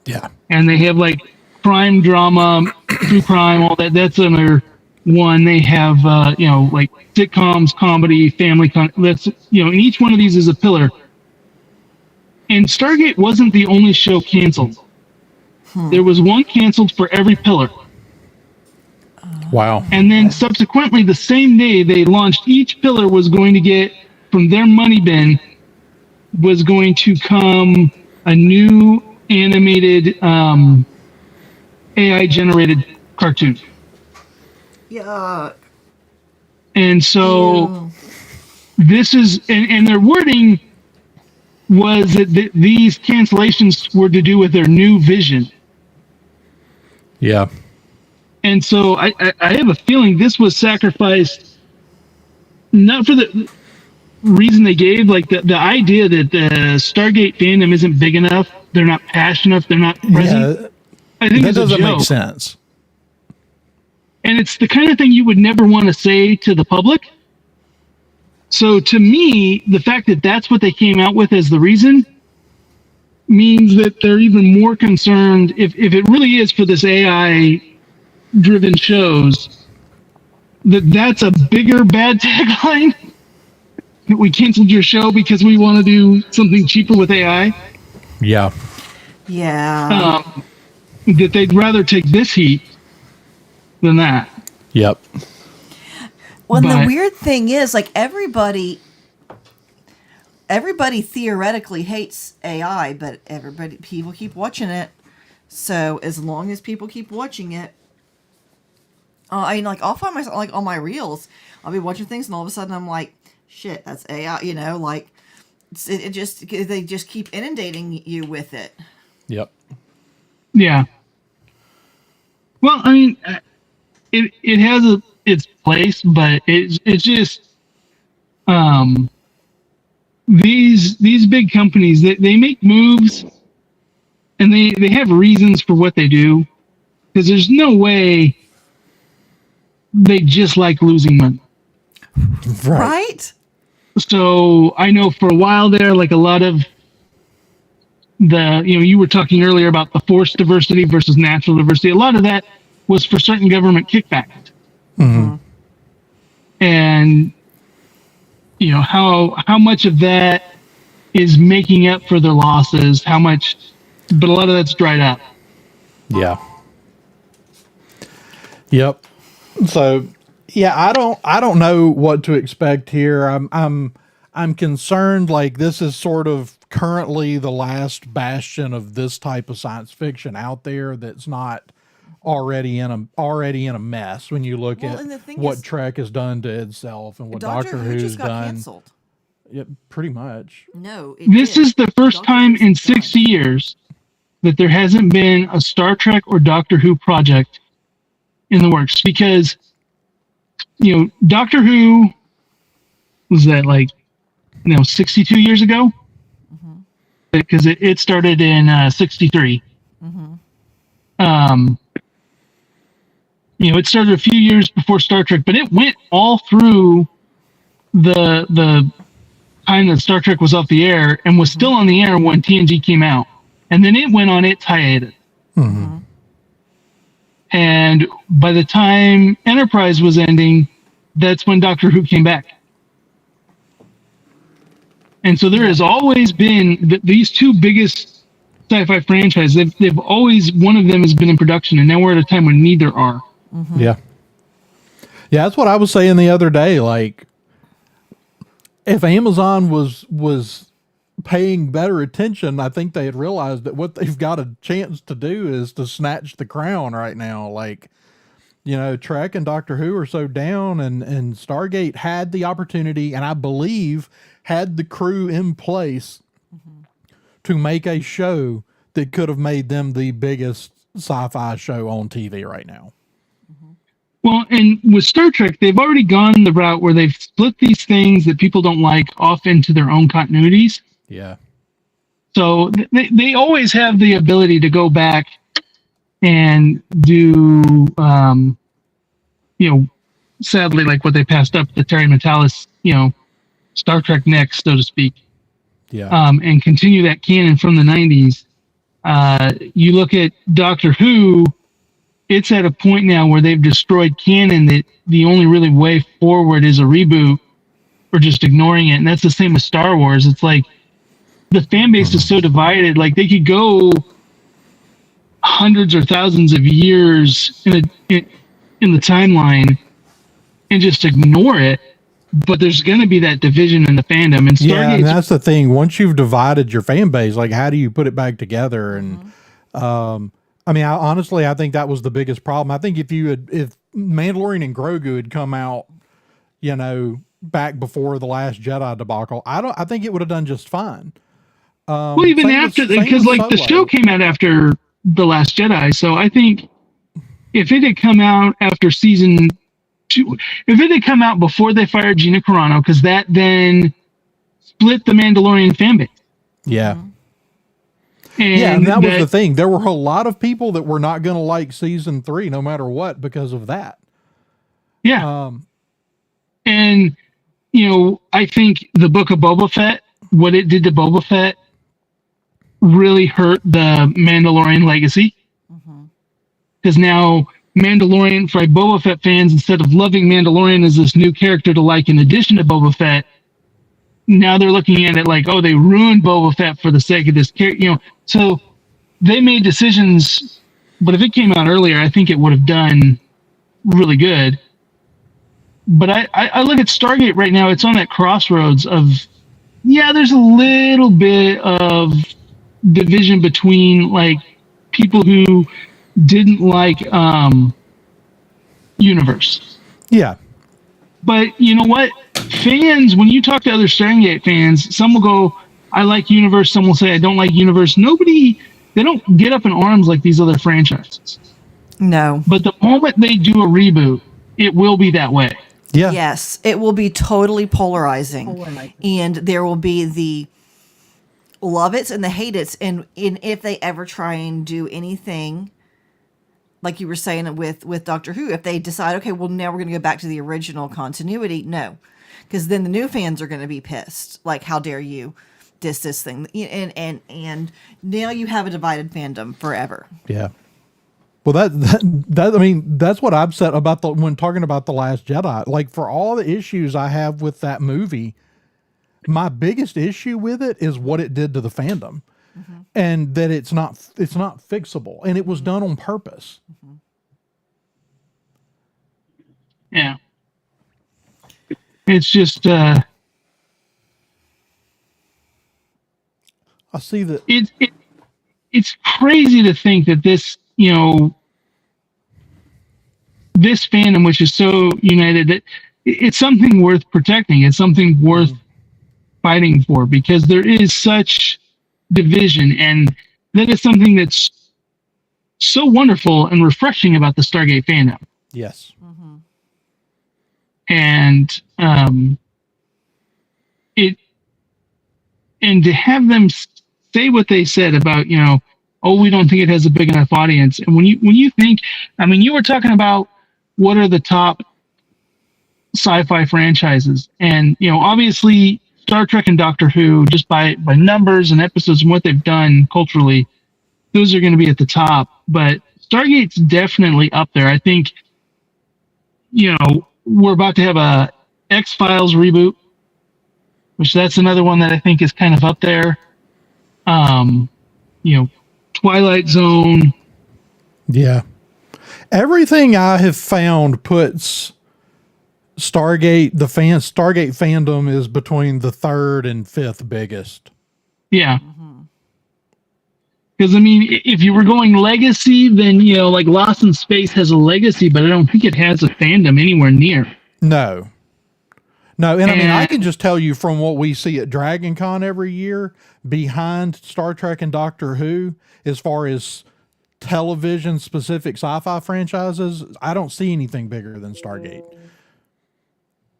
Yeah. And they have like crime, drama, true crime, all that. That's another one. They have, like sitcoms, comedy, family. That's, and each one of these is a pillar. And Stargate wasn't the only show canceled. There was one canceled for every pillar. Wow. And then subsequently, the same day they launched, each pillar was going to get from their money bin was going to come a new animated AI generated cartoon. Yuck. And so Ew. this is, and their wording was that these cancellations were to do with their new vision. Yeah. And so I have a feeling this was sacrificed not for the reason they gave, like the idea that the Stargate fandom isn't big enough, they're not passionate enough, they're not present. Yeah. I think That it's a doesn't joke. make sense. And it's the kind of thing you would never want to say to the public. So to me, the fact that that's what they came out with as the reason means that they're even more concerned if it really is for this AI driven shows, that's a bigger bad tagline. We canceled your show because we want to do something cheaper with AI. Yeah. Yeah. That they'd rather take this heat than that. Yep. Well, and the But- weird thing is, like, everybody theoretically hates AI, but people keep watching it. So as long as people keep watching it, I'll find myself like on my reels, I'll be watching things, and all of a sudden I'm like, shit, that's AI. Like they just keep inundating you with it. Yep. Yeah. Well, I mean, it has its place, but it's just these big companies they make moves, and they have reasons for what they do, because there's no way they just like losing money. Right? So I know for a while there, like a lot of you were talking earlier about the forced diversity versus natural diversity. A lot of that was for certain government kickbacks. Mm-hmm. And how much of that is making up for their losses, how much, but a lot of that's dried up. Yeah. Yep. So, yeah, I don't know what to expect here. I'm concerned, like, this is sort of currently the last bastion of this type of science fiction out there that's not already in a mess when you look Well, and the at thing what is, Trek has done to itself and what Doctor Who Who's just got done. canceled. Yeah, pretty much. No, This is the first Doctor time Who's in done. 60 years that there hasn't been a Star Trek or Doctor Who project in the works, because Doctor Who was that 62 years ago, because it started in 63. It started a few years before Star Trek, but it went all through the time that Star Trek was off the air and was still on the air when TNG came out, and then it went on its hiatus. Mm-hmm. And by the time Enterprise was ending, that's when Doctor Who came back. And so there has always been these two biggest sci-fi franchises. They've always, one of them has been in production, and now we're at a time when neither are. Yeah. Yeah, that's what I was saying the other day. Like, if Amazon was paying better attention, I think they had realized that what they've got a chance to do is to snatch the crown right now. Like, Trek and Doctor Who are so down, and Stargate had the opportunity, and I believe had the crew in place to make a show that could have made them the biggest sci-fi show on TV right now. Well, and with Star Trek, they've already gone the route where they've split these things that people don't like off into their own continuities. Yeah. So they always have the ability to go back and do, sadly, like what they passed up, the Terry Matalas, Star Trek Next, so to speak. Yeah. And continue that canon from the 90s. You look at Doctor Who, it's at a point now where they've destroyed canon that the only really way forward is a reboot or just ignoring it. And that's the same with Star Wars. It's like the fan base is so divided. Like they could go hundreds or thousands of years in the timeline and just ignore it. But there's going to be that division in the fandom. And yeah, and that's the thing. Once you've divided your fan base, like how do you put it back together? And honestly, I think that was the biggest problem. I think if Mandalorian and Grogu had come out, back before the Last Jedi debacle, I think it would have done just fine. Well, even after, because like the show came out after The Last Jedi, so I think if it had come out after season 2, if it had come out before they fired Gina Carano, because that then split the Mandalorian fan base. Yeah. And that was the thing. There were a lot of people that were not going to like season 3, no matter what, because of that. Yeah. And, I think the Book of Boba Fett, what it did to Boba Fett, really hurt the Mandalorian legacy. Because now Mandalorian, for Boba Fett fans, instead of loving Mandalorian as this new character to like in addition to Boba Fett, now they're looking at it like, oh, they ruined Boba Fett for the sake of this character. So they made decisions, but if it came out earlier, I think it would have done really good. But I look at Stargate right now, it's on that crossroads of, there's a little bit of division between like people who didn't like Universe. Yeah. But you know what? Fans, when you talk to other Stargate fans, some will go, I like Universe, some will say I don't like Universe. They don't get up in arms like these other franchises. No. But the moment they do a reboot, it will be that way. Yeah. Yes, it will be totally polarizing. And there will be the love it's and the hate it's. And if they ever try and do anything, like you were saying with Doctor Who, if they decide, okay, well, now we're going to go back to the original continuity, no. Because then the new fans are going to be pissed. Like, how dare you diss this thing? And now you have a divided fandom forever. Yeah. Well, that's what I've said about when talking about The Last Jedi. Like, for all the issues I have with that movie, my biggest issue with it is what it did to the fandom, and that it's not fixable, and it was done on purpose. Yeah, it's just I see that it's crazy to think that this this fandom, which is so united, that it's something worth protecting. It's something worth fighting for, because there is such division, and that is something that's so wonderful and refreshing about the Stargate fandom. Yes. And and to have them say what they said about, oh, we don't think it has a big enough audience. And when you think, you were talking about what are the top sci-fi franchises, and obviously Star Trek and Doctor Who, just by numbers and episodes and what they've done culturally, those are going to be at the top. But Stargate's definitely up there. I think, we're about to have a X-Files reboot, which that's another one that I think is kind of up there. Twilight Zone. Yeah. Everything I have found puts Stargate fandom is between the 3rd and 5th biggest. Yeah. Because I mean, if you were going legacy, then like Lost in Space has a legacy, but I don't think it has a fandom anywhere near. No. No, and I mean, I can And just tell you from what we see at Dragon Con every year, behind Star Trek and Doctor Who, as far as television specific sci-fi franchises, I don't see anything bigger than Stargate.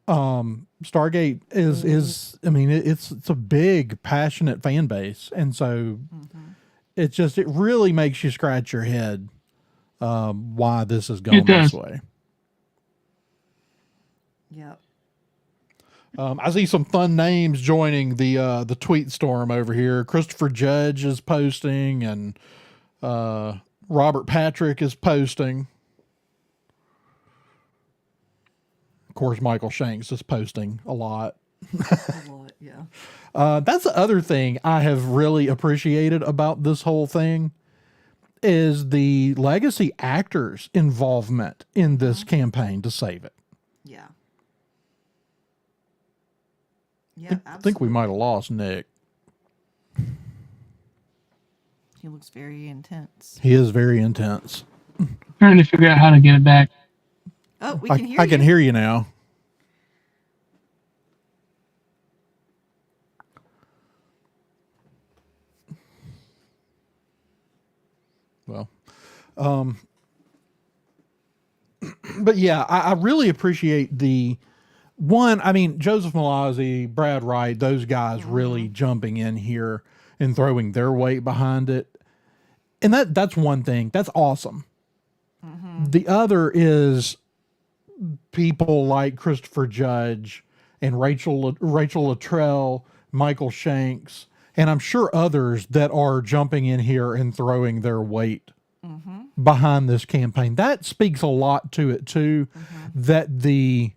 Stargate is I mean, it's a big passionate fan base, and so it really makes you scratch your head why this is going it this does. way. Yep. I see some fun names joining the tweet storm over here. Christopher Judge is posting, and Robert Patrick is posting. Of course, Michael Shanks is posting a lot. A lot, yeah. That's the other thing I have really appreciated about this whole thing is the legacy actors' involvement in this campaign to save it. Yeah. Yeah, I think we might have lost Nick. He looks very intense. He is very intense. Trying to figure out how to get it back. Oh, we can hear I you. can hear you now. Well, but yeah, I really appreciate the one. I mean, Joseph Malazzi, Brad Wright, those guys really jumping in here and throwing their weight behind it. And that's one thing. That's awesome. The other is people like Christopher Judge and Rachel Luttrell, Michael Shanks, and I'm sure others that are jumping in here and throwing their weight behind this campaign. That speaks a lot to it too, that the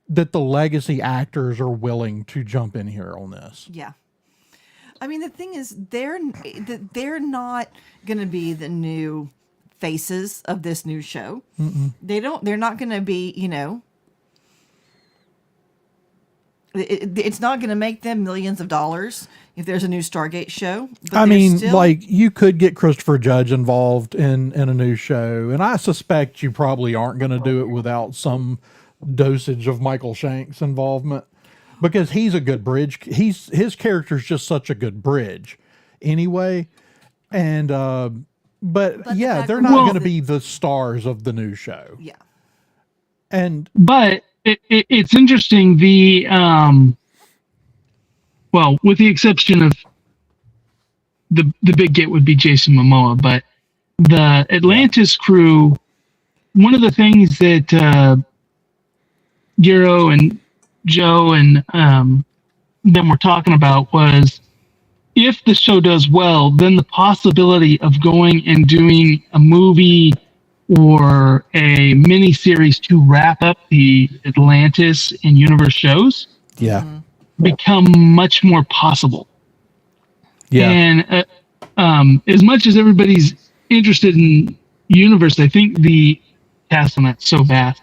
legacy actors are willing to jump in here on this. Yeah. I mean, the thing is, they're not going to be the new faces of this new show. They're not going to be, it's not going to make them millions of dollars if there's a new Stargate show. But I mean, like, you could get Christopher Judge involved in a new show, and I suspect you probably aren't going to do it without some dosage of Michael Shanks involvement, because he's a good bridge. His character's just such a good bridge anyway. And but yeah, they're not going to be the stars of the new show. Yeah. But it's interesting. Well, with the exception of the big get would be Jason Momoa, but the Atlantis crew, one of the things that Giro and Joe and them were talking about was, if the show does well, then the possibility of going and doing a movie or a mini series to wrap up the Atlantis and universe shows become much more possible. Yeah. And as much as everybody's interested in universe, I think the cast on that's so vast,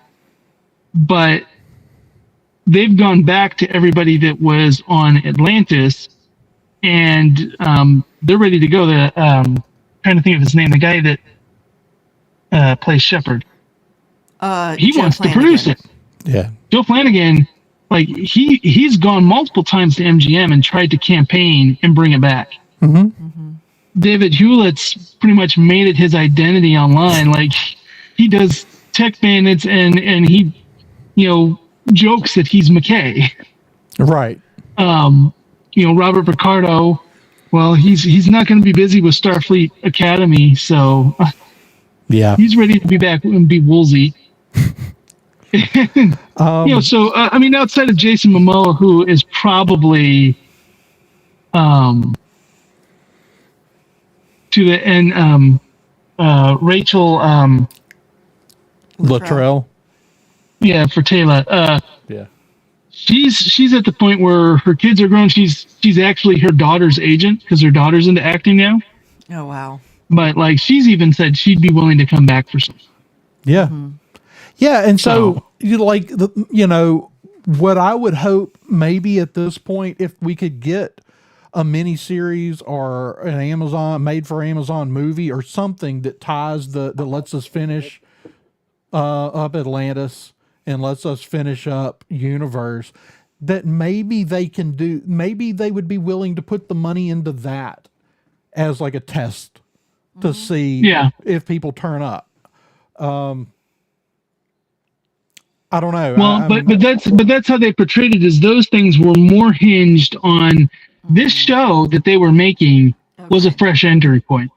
but they've gone back to everybody that was on Atlantis, and they're ready to go. Trying to think of his name, the guy that plays Shepard. He Joe wants Flanagan. to produce it. Yeah. Joe Flanagan, like he's gone multiple times to MGM and tried to campaign and bring it back. David Hewlett's pretty much made it his identity online. Like, he does Tech Bandits and he, jokes that he's McKay. Right. Robert Picardo, well, he's not going to be busy with Starfleet Academy, so yeah, he's ready to be back and be Woolsey. So I mean, outside of Jason Momoa, who is probably to the end, Rachel Luttrell. Yeah, for Taylor. Yeah. She's at the point where her kids are grown. She's actually her daughter's agent, because her daughter's into acting now. Oh, wow. But like, she's even said she'd be willing to come back for some. Yeah. Yeah. And so what I would hope maybe at this point, if we could get a miniseries or an Amazon made for Amazon movie or something that ties that lets us finish up Atlantis and lets us finish up Universe, that maybe they can do, maybe they would be willing to put the money into that as like a test to see if people turn up. I don't know. Well, but that's how they portrayed it. Is those things were more hinged on this show that they were making was a fresh entry point.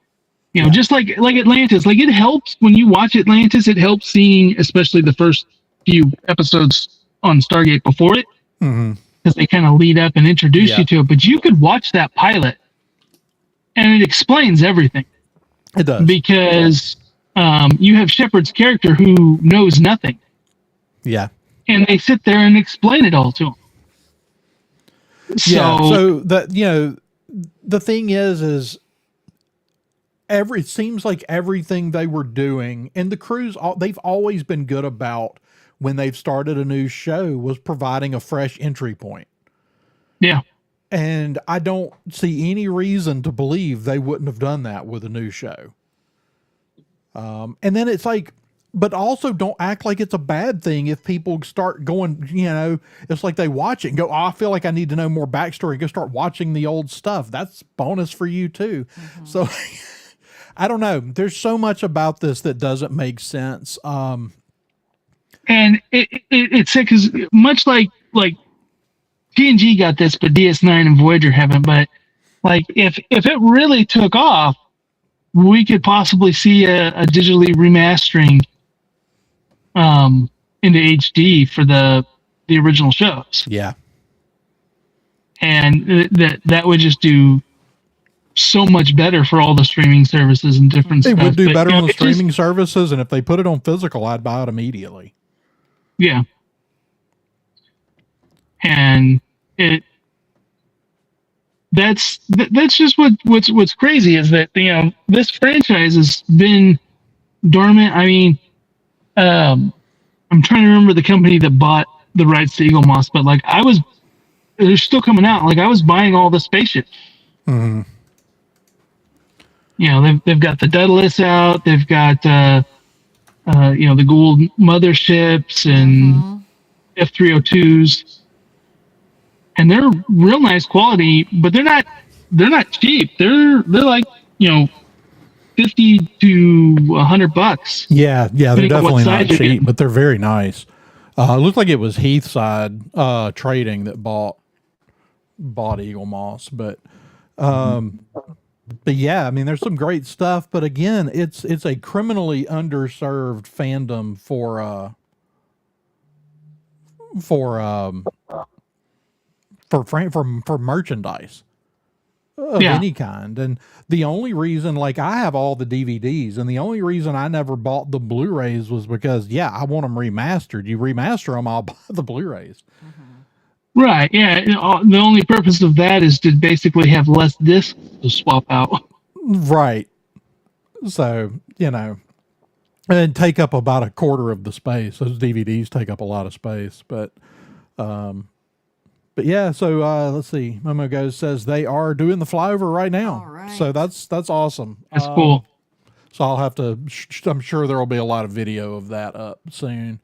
You know, just like Atlantis. Like, it helps when you watch Atlantis. It helps seeing, especially the first few episodes on Stargate before it, because they kind of lead up and introduce you to it. But you could watch that pilot, and it explains everything. It does, because you have Shepard's character who knows nothing. Yeah. And they sit there and explain it all to him. So that, you know, the thing is it seems like everything they were doing, and the crews, they've always been good about when they've started a new show, was providing a fresh entry point. Yeah. And I don't see any reason to believe they wouldn't have done that with a new show. And then it's like, but also don't act like it's a bad thing if people start going, you know, it's like they watch it and go, oh, I feel like I need to know more backstory. Go start watching the old stuff. That's bonus for you too. So I don't know. There's so much about this that doesn't make sense. And it's sick because much like TNG got this, but DS9 and Voyager haven't. But like, if it really took off, we could possibly see a digitally remastering into HD for the original shows. Yeah. And that would just do so much better for all the streaming services and different stuff. It would do better on the streaming services, and if they put it on physical, I'd buy it immediately. Yeah. And that's just what's crazy is that, you know, this franchise has been dormant. I mean, I'm trying to remember the company that bought the rights to Eagle Moss, but like they're still coming out. Like, I was buying all the spaceships. You know, they've got the Daedalus out. They've got you know, the Gould motherships and F-302s, and they're real nice quality, but they're not cheap. They're like, you know, $50 to $100. Yeah, they're definitely not cheap, but they're very nice. It looked like it was Heathside Trading that bought Eagle Moss, but yeah, I mean, there's some great stuff, but again, it's a criminally underserved fandom for merchandise of any kind. And the only reason, like, I have all the DVDs, and the only reason I never bought the Blu-rays was because, I want them remastered. You remaster them, I'll buy the Blu-rays. Right. Yeah. The only purpose of that is to basically have less discs to swap out. Right. So, you know, and take up about a quarter of the space. Those DVDs take up a lot of space, but yeah, so let's see. Momo Goes says they are doing the flyover right now. All right. So that's awesome. That's cool. So I'll have to, I'm sure there will be a lot of video of that up soon.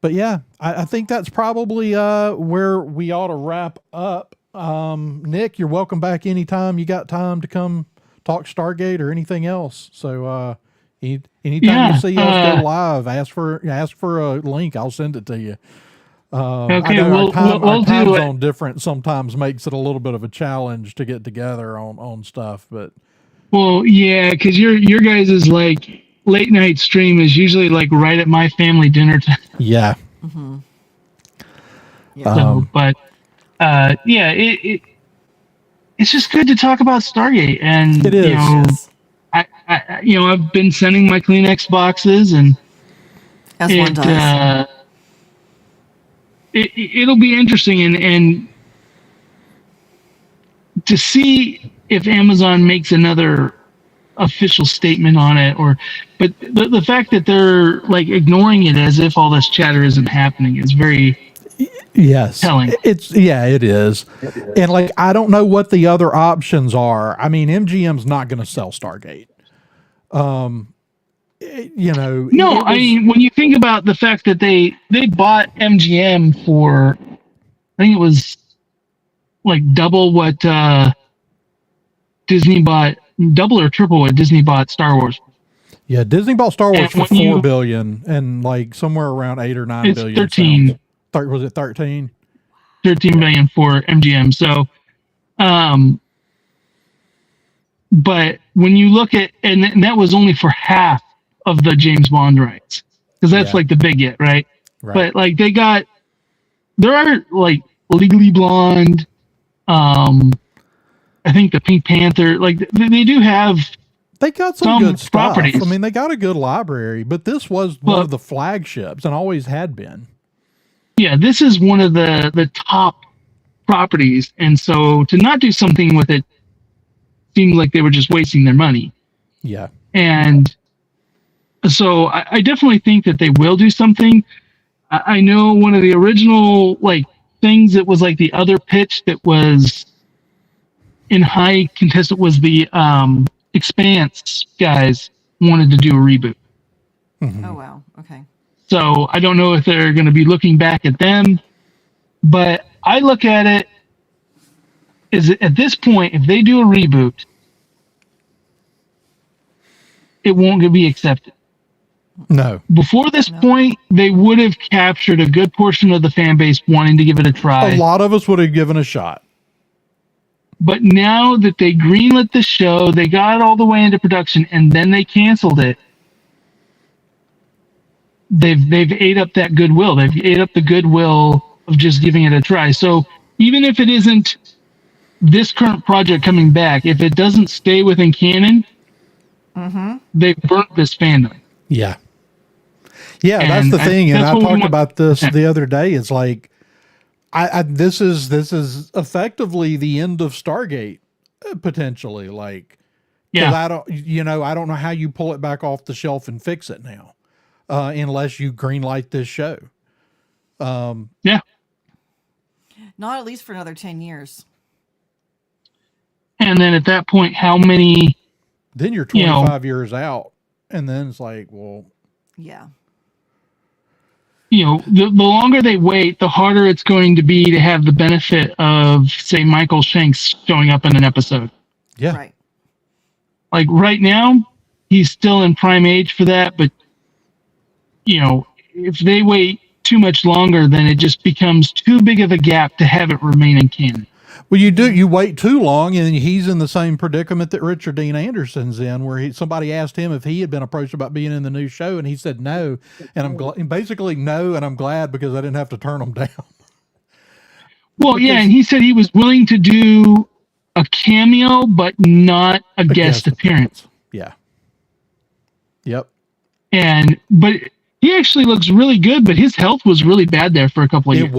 But yeah, I think that's probably where we ought to wrap up. Nick, you're welcome back anytime you got time to come talk Stargate or anything else. So anytime you see us go live, ask for a link. I'll send it to you. Okay, I know our time do zone different sometimes makes it a little bit of a challenge to get together on stuff, but because your guys is like late night stream is usually like right at my family dinner time. Yeah. So, but it's just good to talk about Stargate, and it is. You know, I I've been sending my Kleenex boxes, and as one does. It'll be interesting and to see if Amazon makes another official statement on it, but the fact that they're like ignoring it as if all this chatter isn't happening is very Yes. telling. It is. And like, I don't know what the other options are. I mean, MGM's not going to sell Stargate. You know, No, it I was, mean, when you think about the fact that they bought MGM for, I think it was like double what Disney bought, double or triple what Disney bought Star Wars. yeah, Disney bought Star And Wars for when 4 you, billion and like somewhere around 8 or 9 it's billion sounds. 13, Was it 13? 13 Yeah. million for MGM. So, um, but when you look at, and that was only for half of the James Bond rights, because that's Yeah. like the big hit, right? Right. But like there are like Legally Blonde, um, I think the Pink Panther, like they do have They got some some good stuff. I properties, mean, they got a good library, but this was one but of the flagships and always had been. yeah, this is one of the top properties, and so to not do something with it seemed like they were just wasting their money. Yeah. And so I definitely think that they will do something. I know one of the original like things that was like the other pitch that was in high contestant was the Expanse guys wanted to do a reboot. Oh wow. Okay. So I don't know if they're going to be looking back at them, but I look at it is at this point, if they do a reboot, it won't be accepted. No. Before this No. point, they would have captured a good portion of the fan base wanting to give it a A try. lot of us would have given a shot. But now that they greenlit the show, they got it all the way into production, and then they canceled it. They've ate up that goodwill. They've ate up the goodwill of just giving it a try. So even if it isn't this current project coming back, if it doesn't stay within canon, they've burnt this fandom. Yeah. Yeah, And that's the thing. And that's I what we talked want. about this the other day. It's like, this is effectively the end of Stargate, potentially. Like, because Yeah, I don't know how you pull it back off the shelf and fix it now, unless you greenlight this show. yeah. Not at least for another 10 years. And then at that point, how many? Then you're You know- 25 years out, and then it's like, well, Yeah. The longer they wait, the harder it's going to be to have the benefit of, say, Michael Shanks showing up in an episode. yeah, Right. Like right now, he's still in prime age for that, but if they wait too much longer, then it just becomes too big of a gap to have it remain in canon. Well, you wait too long, and he's in the same predicament that Richard Dean Anderson's in, where somebody asked him if he had been approached about being in the new show, and he said no, and I'm glad, basically no, and I'm glad because I didn't have to turn him down. Well, yeah, and he said he was willing to do a cameo, but not a guest appearance. Yeah. Yep. But he actually looks really good, but his health was really bad there for a couple of years.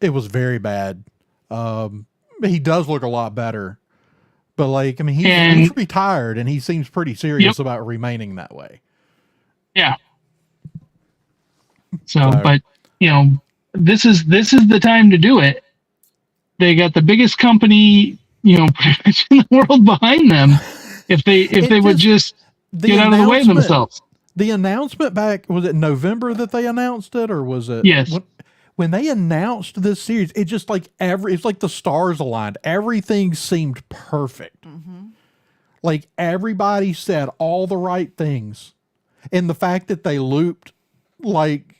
It was very bad. He does look a lot better, but like, I mean, he's retired and he seems pretty serious about remaining that way. Yeah. So, but this is the time to do it. They got the biggest company, pretty much in the world behind them. If they would just get out of the way of themselves. The announcement back, was it November that they announced it, or was it? Yes. When they announced this series, it just like it's like the stars aligned. Everything seemed perfect. Like everybody said all the right things. And the fact that they looped like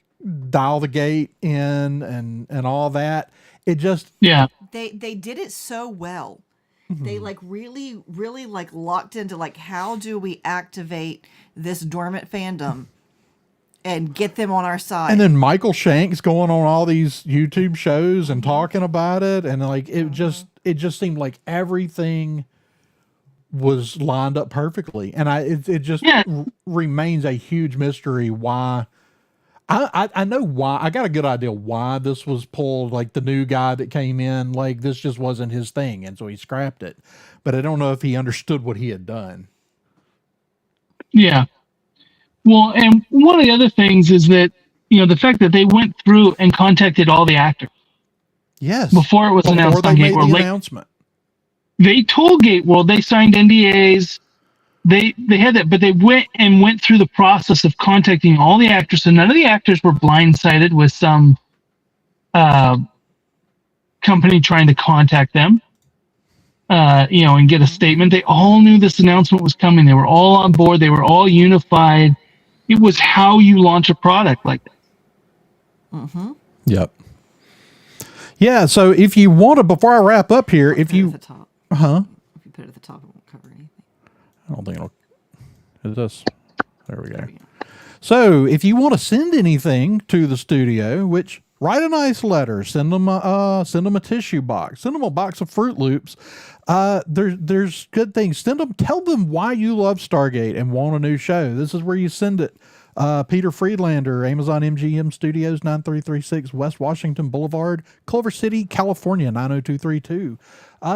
Dial the Gate in and all that, it just They did it so well. They like really, really like locked into like, how do we activate this dormant fandom and get them on our side? And then Michael Shanks going on all these YouTube shows and talking about it, and like it just seemed like everything was lined up perfectly, and it just remains a huge mystery why. I know why. I got a good idea why this was pulled. Like the new guy that came in, like this just wasn't his thing, and so he scrapped it. But I don't know if he understood what he had done. Yeah. Well, and one of the other things is that the fact that they went through and contacted all the actors. Yes. before it was Before announced they on made Gateway. the Like, announcement. they told Gateway they signed NDAs. They had that, but they went through the process of contacting all the actors. So none of the actors were blindsided with some company trying to contact them, and get a statement. They all knew this announcement was coming. They were all on board. They were all unified. It was how you launch a product like that. Yep. Yeah. So if you want to, before I wrap up here, if Put it you, at the top. huh? If you put it at the top, it won't cover anything. I don't think it'll. Is this? There we go. There we go. So if you want to send anything to the studio, which write a nice letter, send them a tissue box, send them a box of Fruit Loops. There's good things. Send them. Tell them why you love Stargate and want a new show. This is where you send it. Peter Friedlander, Amazon MGM Studios, 9336 West Washington Boulevard, Culver City, California, 90232.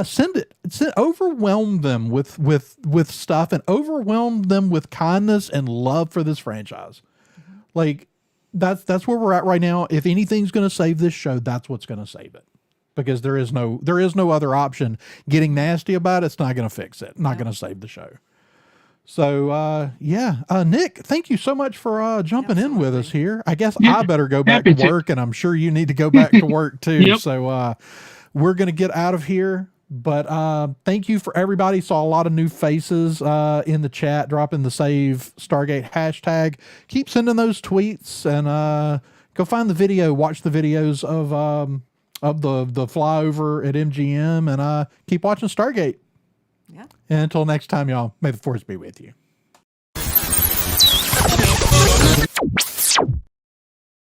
Send it. Overwhelm them with stuff and overwhelm them with kindness and love for this franchise. Like that's where we're at right now. If anything's going to save this show, that's what's going to save it. Because there is no other option. Getting nasty about it's not going to fix it. Not going to save the show. So, Nick, thank you so much for jumping in with us here. I guess I better go back to work, and I'm sure you need to go back to work too. Yep. So we're going to get out of here. But thank you for everybody. Saw a lot of new faces in the chat, dropping the Save Stargate hashtag. Keep sending those tweets and go find the video, watch the videos of the flyover at MGM, and keep watching Stargate. Yeah. And until next time, y'all, may the force be with you.